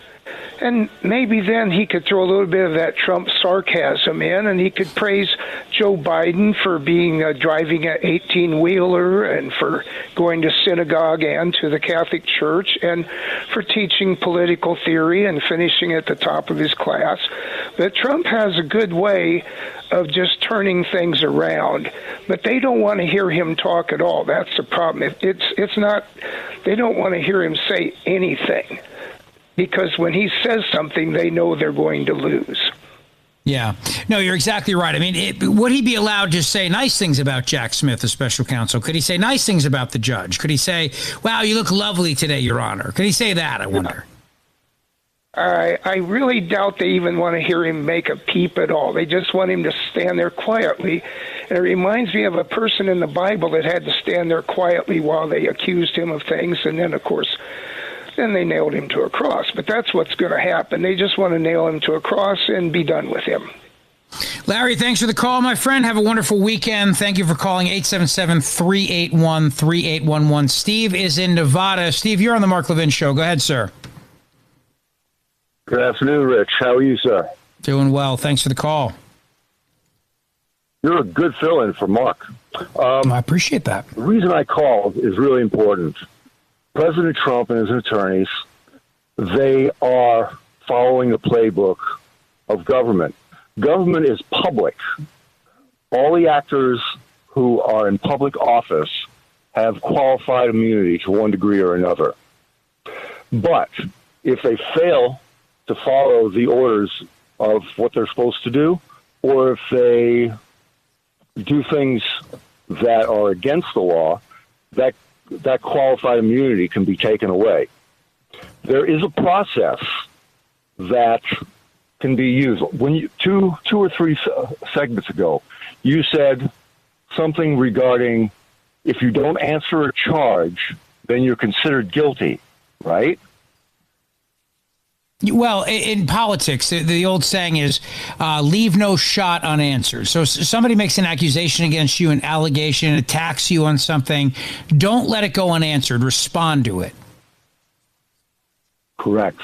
and maybe then he could throw a little bit of that Trump sarcasm in, and he could praise Joe Biden for being driving an 18-wheeler and for going to synagogue and to the Catholic Church and for teaching political theory and finishing at the top of his class. But Trump has a good way of just turning things around, but they don't want to hear him talk at all. That's the problem. It's not. They don't want to hear him say anything, because when he says something, they know they're going to lose. Yeah. No, you're exactly right. I mean, would he be allowed to say nice things about Jack Smith, the special counsel? Could he say nice things about the judge? Could he say, wow, you look lovely today, Your Honor? Could he say that, I wonder? I really doubt they even want to hear him make a peep at all. They just want him to stand there quietly. And it reminds me of a person in the Bible that had to stand there quietly while they accused him of things. And then, of course, then they nailed him to a cross. But that's what's going to happen. They just want to nail him to a cross and be done with him. Larry, thanks for the call, my friend. Have a wonderful weekend. Thank you for calling 877-381-3811. Steve is in Nevada. Steve, you're on the Mark Levin Show. Go ahead, sir. Good afternoon, Rich. How are you, sir? Doing well. Thanks for the call. You're a good fill-in for Mark. I appreciate that. The reason I called is really important. President Trump and his attorneys, they are following the playbook of government. Government is public. All the actors who are in public office have qualified immunity to one degree or another. But if they fail to follow the orders of what they're supposed to do, or if they do things that are against the law, that qualified immunity can be taken away. There is a process that can be used. When you, two or three segments ago, you said something regarding if you don't answer a charge, then you're considered guilty, right? Well, in politics, the old saying is leave no shot unanswered. So somebody makes an accusation against you, an allegation, attacks you on something. Don't let it go unanswered. Respond to it. Correct.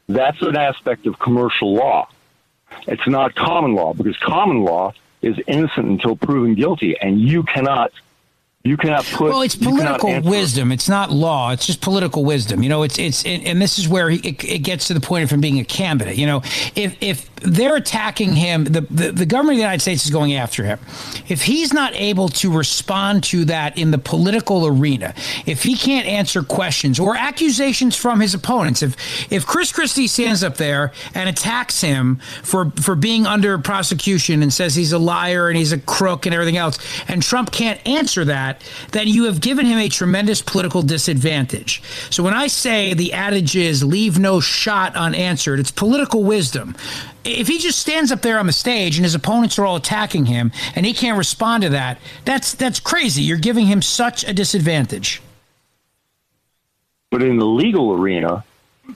That's an aspect of commercial law. It's not common law, because common law is innocent until proven guilty, and you cannot put. Well, it's political wisdom. It's not law. It's just political wisdom. You know, and this is where it gets to the point of him being a candidate. You know, if they're attacking him, the government of the United States is going after him. If he's not able to respond to that in the political arena, if he can't answer questions or accusations from his opponents, if Chris Christie stands up there and attacks him for being under prosecution and says he's a liar and he's a crook and everything else, and Trump can't answer that, then you have given him a tremendous political disadvantage. So when I say the adage is leave no shot unanswered, it's political wisdom. If he just stands up there on the stage and his opponents are all attacking him and he can't respond to that, that's crazy. You're giving him such a disadvantage. But in the legal arena,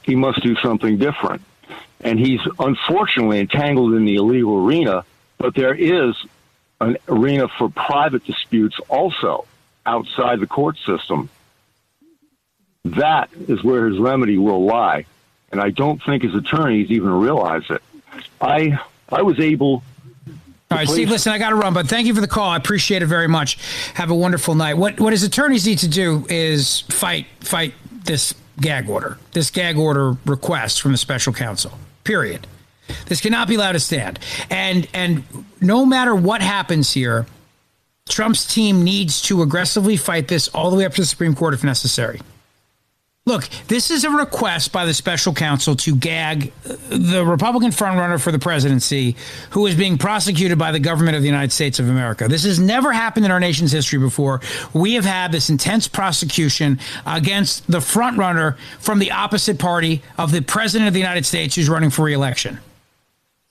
he must do something different. And he's unfortunately entangled in the illegal arena, but there is an arena for private disputes also outside the court system. That is where his remedy will lie. and I don't think his attorneys even realize it. I was able. All right, Steve, listen, I got to run, but thank you for the call. I appreciate it very much. Have a wonderful night. What his attorneys need to do is fight this gag order request from the special counsel, period. This cannot be allowed to stand. And no matter what happens here, Trump's team needs to aggressively fight this all the way up to the Supreme Court if necessary. Look, this is a request by the special counsel to gag the Republican frontrunner for the presidency who is being prosecuted by the government of the United States of America. This has never happened in our nation's history before. We have had this intense prosecution against the frontrunner from the opposite party of the president of the United States who's running for re-election.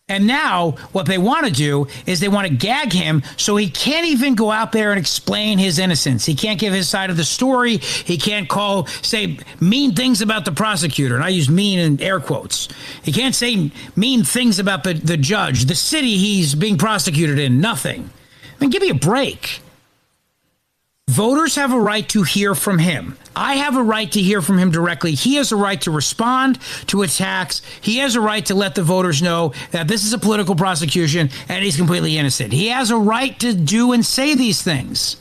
And now what they want to do is they want to gag him so he can't even go out there and explain his innocence. He can't give his side of the story. He can't say mean things about the prosecutor. And I use mean in air quotes. He can't say mean things about the judge, the city he's being prosecuted in, nothing. I mean, give me a break. Voters have a right to hear from him. I have a right to hear from him directly. He has a right to respond to attacks. He has a right to let the voters know that this is a political prosecution and he's completely innocent. He has a right to do and say these things.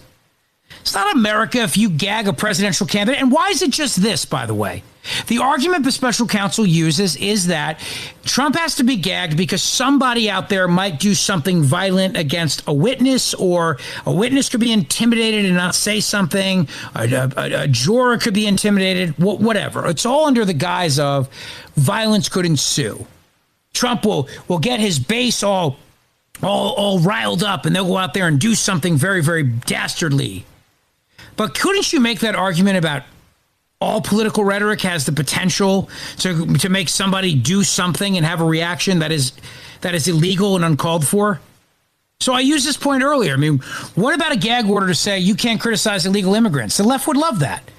It's not America if you gag a presidential candidate. And why is it just this, by the way? The argument the special counsel uses is that Trump has to be gagged because somebody out there might do something violent against a witness, or a witness could be intimidated and not say something. A juror could be intimidated, whatever. It's all under the guise of violence could ensue. Trump will get his base all riled up and they'll go out there and do something very, very dastardly. But couldn't you make that argument about all political rhetoric has the potential to make somebody do something and have a reaction that is illegal and uncalled for? So I used this point earlier. I mean, what about a gag order to say you can't criticize illegal immigrants? The left would love that.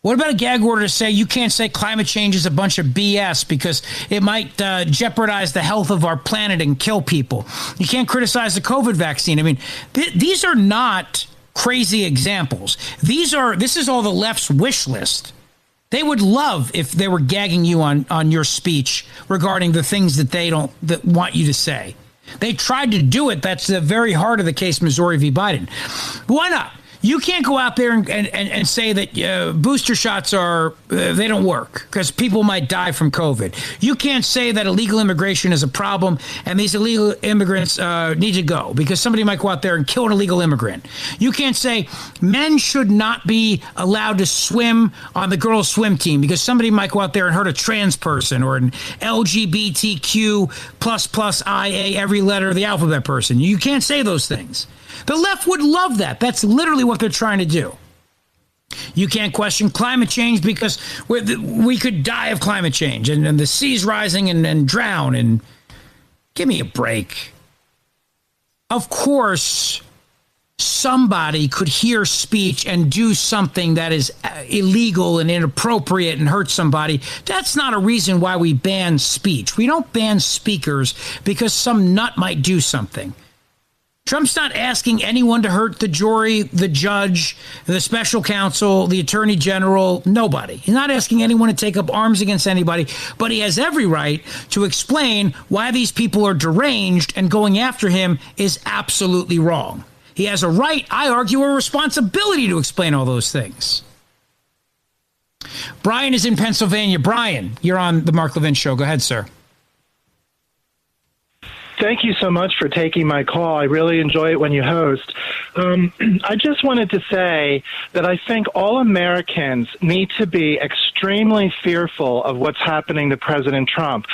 What about a gag order to say you can't say climate change is a bunch of BS because it might jeopardize the health of our planet and kill people? You can't criticize the COVID vaccine. I mean, these are not crazy examples. This is all the left's wish list. They would love if they were gagging you on your speech regarding the things that want you to say. They tried to do it. That's the very heart of the case, Missouri v. Biden. Why not? You can't go out there and say that booster shots they don't work because people might die from COVID. You can't say that illegal immigration is a problem and these illegal immigrants need to go because somebody might go out there and kill an illegal immigrant. You can't say men should not be allowed to swim on the girls' swim team because somebody might go out there and hurt a trans person or an LGBTQ + IA, every letter of the alphabet person. You can't say those things. The left would love that. That's literally what they're trying to do. You can't question climate change because we could die of climate change and the seas rising and drown. And give me a break. Of course, somebody could hear speech and do something that is illegal and inappropriate and hurt somebody. That's not a reason why we ban speech. We don't ban speakers because some nut might do something. Trump's not asking anyone to hurt the jury, the judge, the special counsel, the attorney general, nobody. He's not asking anyone to take up arms against anybody, but he has every right to explain why these people are deranged, and going after him is absolutely wrong. He has a right, I argue, a responsibility to explain all those things. Brian is in Pennsylvania. Brian, you're on the Mark Levin Show. Go ahead, sir. Thank you so much for taking my call. I really enjoy it when you host. I just wanted to say that I think all Americans need to be extremely fearful of what's happening to President Trump.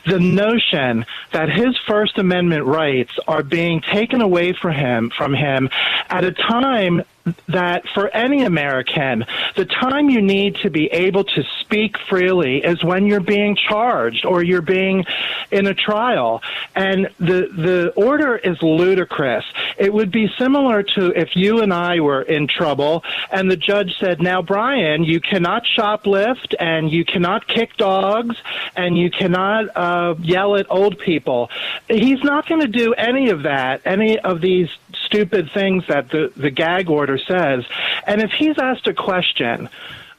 The notion that his First Amendment rights are being taken away from him at a time that for any American, the time you need to be able to speak freely is when you're being charged or you're being in a trial. And the order is ludicrous. It would be similar to if you and I were in trouble and the judge said, now, Brian, you cannot shoplift and you cannot kick dogs and you cannot yell at old people. He's not going to do any of that, any of these stupid things that the gag order says. And if he's asked a question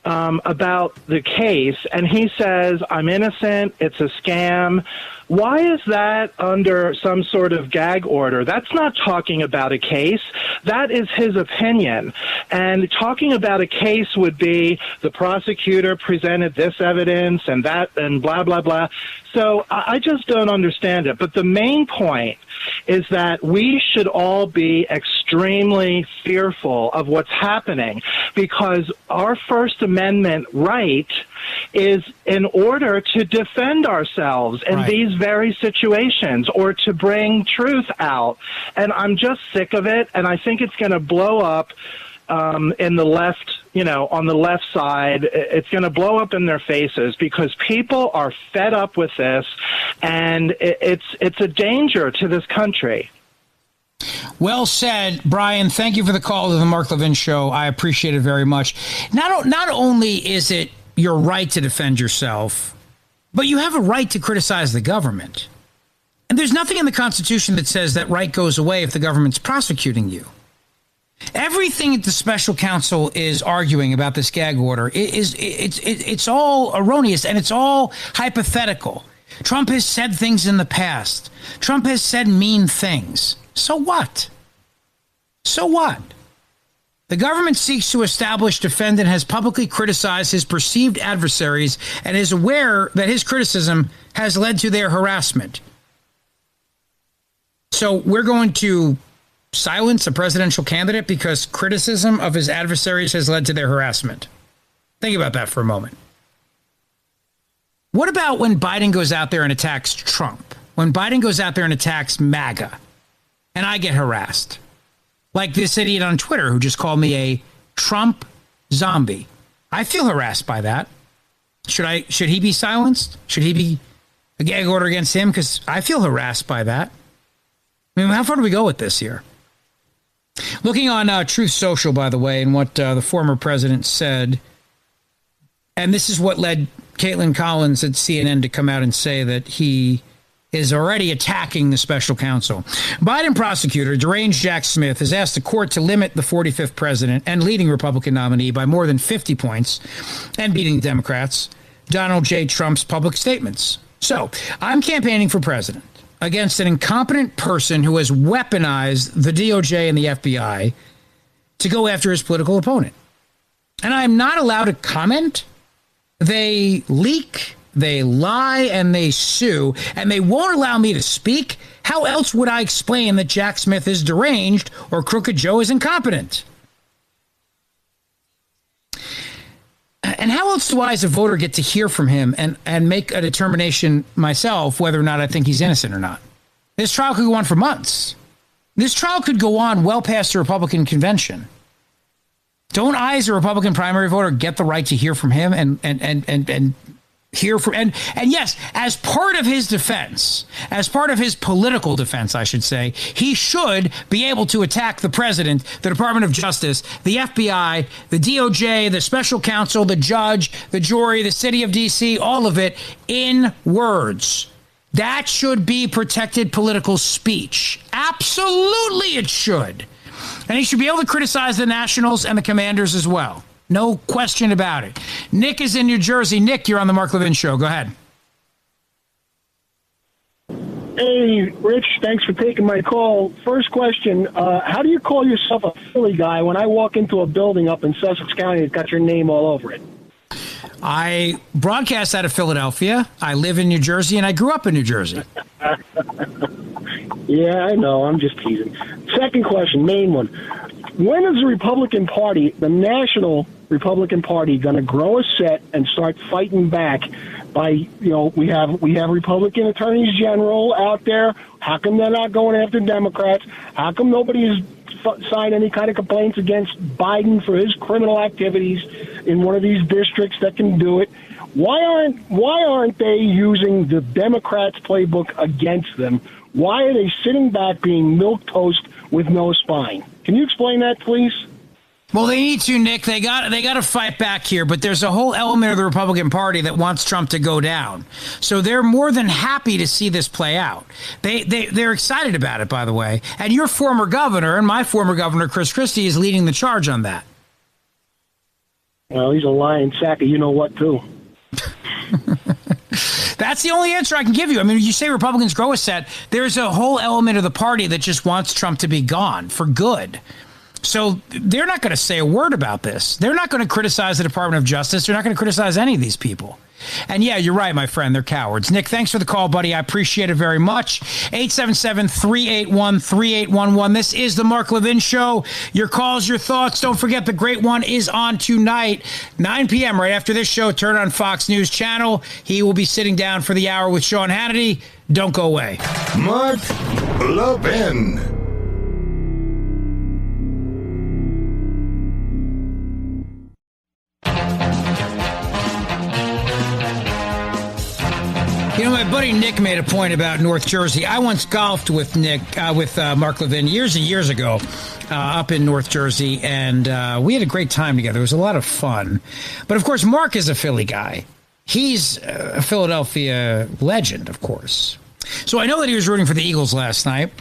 about the case, and he says, I'm innocent, it's a scam. Why is that under some sort of gag order? That's not talking about a case. That is his opinion. And talking about a case would be the prosecutor presented this evidence and that and blah, blah, blah. So I just don't understand it. But the main point is that we should all be extremely fearful of what's happening, because our First Amendment right is in order to defend ourselves in these very situations, or to bring truth out. And I'm just sick of it, and I think it's going to blow up in the left, on the left side. It's going to blow up in their faces because people are fed up with this, and it's a danger to this country. Well said, Brian. Thank you for the call to the Mark Levin Show. I appreciate it very much. Not only is it your right to defend yourself, but you have a right to criticize the government. And there's nothing in the Constitution that says that right goes away if the government's prosecuting you. Everything that the special counsel is arguing about this gag order it's all erroneous, and it's all hypothetical. Trump has said things in the past. Trump has said mean things. So what? So what? The government seeks to establish defendant has publicly criticized his perceived adversaries and is aware that his criticism has led to their harassment. So we're going to silence a presidential candidate because criticism of his adversaries has led to their harassment. Think about that for a moment. What about when Biden goes out there and attacks Trump? When Biden goes out there and attacks MAGA, and I get harassed? Like this idiot on Twitter who just called me a Trump zombie. I feel harassed by that. Should he be silenced? Should he be a gag order against him? Because I feel harassed by that. I mean, how far do we go with this here? Looking on Truth Social, by the way, and what the former president said, and this is what led Caitlin Collins at CNN to come out and say that he is already attacking the special counsel. Biden prosecutor deranged Jack Smith has asked the court to limit the 45th president and leading Republican nominee by more than 50 points and beating the Democrats, Donald J. Trump's public statements. So, I'm campaigning for president against an incompetent person who has weaponized the DOJ and the FBI to go after his political opponent. And I'm not allowed to comment. They leak, they lie, and they sue, and they won't allow me to speak. How else would I explain that Jack Smith is deranged or Crooked Joe is incompetent? And how else do I, as a voter, get to hear from him and make a determination myself whether or not I think he's innocent or not? This trial could go on for months. This trial could go on well past the Republican convention. Don't I, as a Republican primary voter, get the right to hear from him and hear from and yes, as part of his defense, as part of his political defense, I should say, he should be able to attack the president, the Department of Justice, the FBI, the DOJ, the special counsel, the judge, the jury, the city of D.C., all of it in words. That should be protected political speech. Absolutely it should. And he should be able to criticize the Nationals and the Commanders as well. No question about it. Nick is in New Jersey. Nick, you're on the Mark Levin Show. Go ahead. Hey, Rich, thanks for taking my call. First question, how do you call yourself a Philly guy when I walk into a building up in Sussex County that's got your name all over it? I broadcast out of Philadelphia. I live in New Jersey, and I grew up in New Jersey. Yeah, I know. I'm just teasing. Second question, main one. When is the Republican Party, the National Republican Party, going to grow a set and start fighting back by, we have Republican attorneys general out there. How come they're not going after Democrats? How come nobody has signed any kind of complaints against Biden for his criminal activities in one of these districts that can do it? Why aren't they using the Democrats' playbook against them? Why are they sitting back being milquetoast with no spine? Can you explain that, please? Well, they need to, Nick. They got to fight back here, but there's a whole element of the Republican Party that wants Trump to go down. So they're more than happy to see this play out. They're excited about it, by the way. And your former governor and my former governor, Chris Christie, is leading the charge on that. Well, he's a lying sack of you-know-what, too. That's the only answer I can give you. I mean, you say Republicans grow a set. There's a whole element of the party that just wants Trump to be gone for good. So they're not going to say a word about this. They're not going to criticize the Department of Justice. They're not going to criticize any of these people. And yeah, you're right, my friend. They're cowards. Nick, thanks for the call, buddy. I appreciate it very much. 877-381-3811. This is the Mark Levin Show. Your calls, your thoughts. Don't forget the great one is on tonight, 9 p.m. right after this show. Turn on Fox News Channel. He will be sitting down for the hour with Sean Hannity. Don't go away. Mark Levin. You know, my buddy Nick made a point about North Jersey. I once golfed with Mark Levin years and years ago up in North Jersey, and we had a great time together. It was a lot of fun. But, of course, Mark is a Philly guy. He's a Philadelphia legend, of course. So I know that he was rooting for the Eagles last night.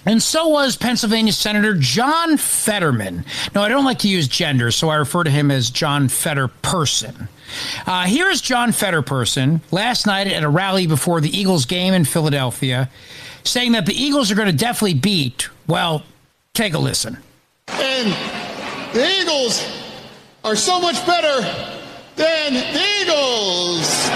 And so was Pennsylvania Senator John Fetterman. No, I don't like to use gender, so I refer to him as John Fetterperson. Here is John Fetterperson last night at a rally before the Eagles game in Philadelphia, saying that the Eagles are going to definitely beat. Well, take a listen. And the Eagles are so much better than the Eagles.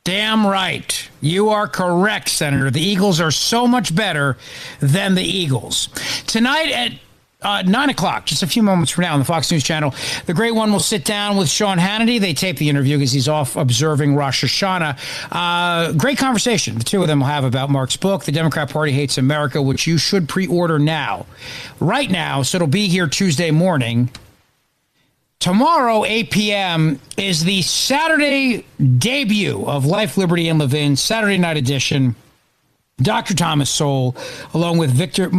Damn right. You are correct, Senator. The Eagles are so much better than the Eagles. Tonight at 9 o'clock, just a few moments from now on the Fox News Channel, the great one will sit down with Sean Hannity. They tape the interview because he's off observing Rosh Hashanah. Great conversation the two of them will have about Mark's book, The Democrat Party Hates America, which you should pre-order now. Right now, so it'll be here Tuesday morning. Tomorrow, 8 p.m., is the Saturday debut of Life, Liberty, and Levin, Saturday night edition. Dr. Thomas Sowell, along with Victor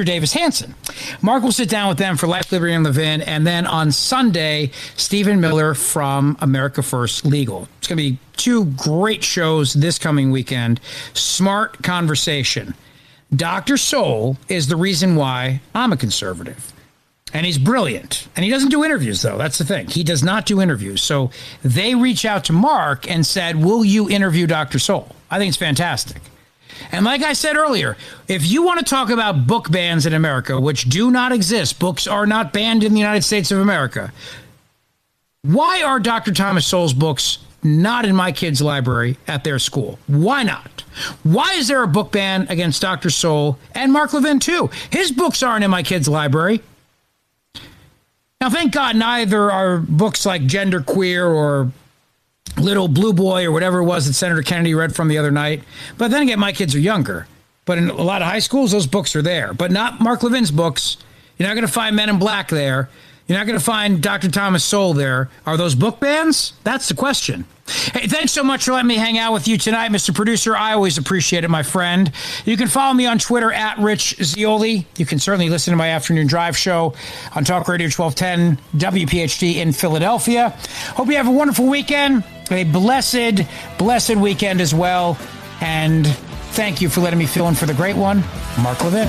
Davis Hanson. Mark will sit down with them for Life, Liberty, and Levin, and then on Sunday, Stephen Miller from America First Legal. It's going to be two great shows this coming weekend. Smart conversation. Dr. Sowell is the reason why I'm a conservative. And he's brilliant. And he doesn't do interviews, though. That's the thing. He does not do interviews. So they reach out to Mark and said, will you interview Dr. Sowell? I think it's fantastic. And like I said earlier, if you want to talk about book bans in America, which do not exist, books are not banned in the United States of America, why are Dr. Thomas Sowell's books not in my kids' library at their school? Why not? Why is there a book ban against Dr. Sowell and Mark Levin, too? His books aren't in my kids' library. Now, thank God neither are books like Gender Queer or Little Blue Boy or whatever it was that Senator Kennedy read from the other night. But then again, my kids are younger. But in a lot of high schools, those books are there. But not Mark Levin's books. You're not going to find Men in Black there. You're not going to find Dr. Thomas Sowell there. Are those book bans? That's the question. Hey, thanks so much for letting me hang out with you tonight, Mr. Producer. I always appreciate it, my friend. You can follow me on Twitter at Rich Zeoli. You can certainly listen to my afternoon drive show on Talk Radio 1210 WPHT in Philadelphia. Hope you have a wonderful weekend, a blessed weekend as well. And thank you for letting me fill in for the great one, Mark Levin.